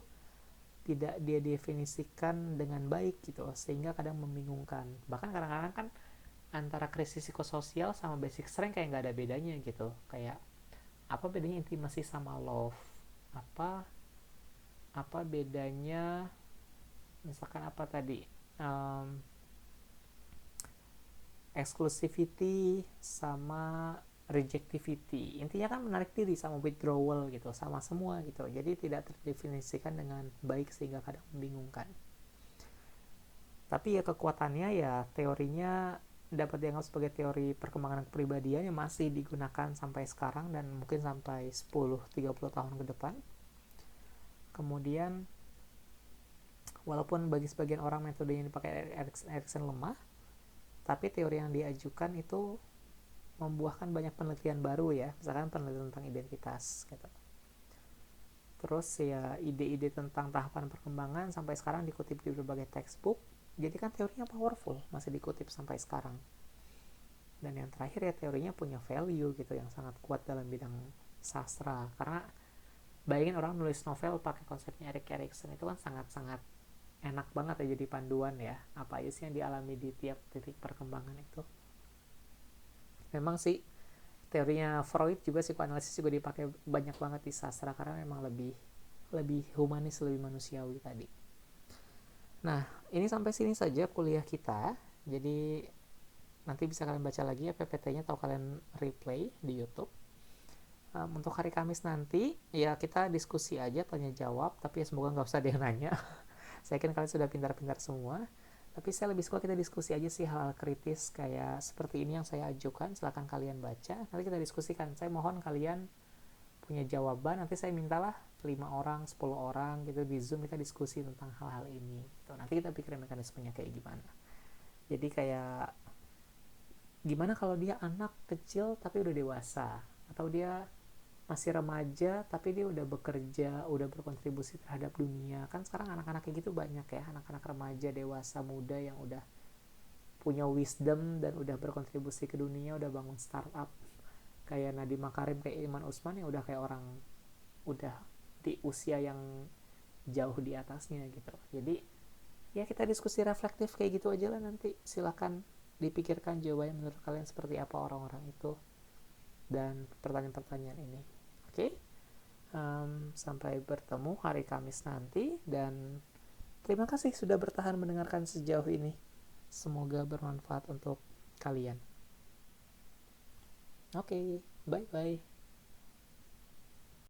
tidak dia definisikan dengan baik gitu, sehingga kadang membingungkan. Bahkan kadang-kadang kan antara krisis psikososial sama basic strength kayak nggak ada bedanya gitu. Kayak apa bedanya intimacy sama love? Apa apa bedanya misalkan apa tadi? Um, exclusivity sama rejectivity. Intinya kan menarik diri sama withdrawal gitu, sama semua gitu. Jadi tidak terdefinisikan dengan baik sehingga kadang membingungkan. Tapi ya kekuatannya ya teorinya dapat dianggap sebagai teori perkembangan kepribadian yang masih digunakan sampai sekarang dan mungkin sampai 10-30 tahun ke depan. Kemudian walaupun bagi sebagian orang metode yang dipakai Erikson lemah, tapi teori yang diajukan itu membuahkan banyak penelitian baru ya, misalkan penelitian tentang identitas gitu. Terus ya ide-ide tentang tahapan perkembangan sampai sekarang dikutip di berbagai textbook. Jadi kan teorinya powerful, masih dikutip sampai sekarang. Dan yang terakhir ya teorinya punya value gitu yang sangat kuat dalam bidang sastra. Karena bayangin orang nulis novel pakai konsepnya Erik Erikson itu kan sangat-sangat enak banget ya jadi panduan ya. Apa aja sih yang dialami di tiap titik perkembangan itu. Memang sih teorinya Freud juga psikoanalisis juga dipakai banyak banget di sastra karena memang lebih humanis, lebih manusiawi tadi. Nah, ini sampai sini saja kuliah kita. Jadi nanti bisa kalian baca lagi ya PPT-nya atau kalian replay di YouTube. Untuk hari Kamis nanti ya kita diskusi aja, tanya jawab, tapi ya semoga nggak usah ada yang nanya. Saya yakin kalian sudah pintar-pintar semua. Tapi saya lebih suka kita diskusi aja sih hal kritis kayak seperti ini yang saya ajukan. Silahkan kalian baca, nanti kita diskusikan. Saya mohon kalian punya jawaban, nanti saya mintalah 5 orang, 10 orang gitu di Zoom kita diskusi tentang hal-hal ini gitu. Nanti kita pikirin mekanismenya kayak gimana. Jadi kayak gimana kalau dia anak kecil tapi udah dewasa, atau dia masih remaja tapi dia udah bekerja, udah berkontribusi terhadap dunia. Kan sekarang anak-anak kayak gitu banyak ya, anak-anak remaja, dewasa, muda yang udah punya wisdom dan udah berkontribusi ke dunia, udah bangun startup kayak Nadiem Makarim, kayak Iman Usman yang udah kayak orang udah di usia yang jauh di atasnya gitu. Jadi ya kita diskusi reflektif kayak gitu aja lah, nanti silakan dipikirkan jawabannya menurut kalian seperti apa orang-orang itu dan pertanyaan-pertanyaan ini. Oke, sampai bertemu hari Kamis nanti dan terima kasih sudah bertahan mendengarkan sejauh ini. Semoga bermanfaat untuk kalian. Oke, bye-bye.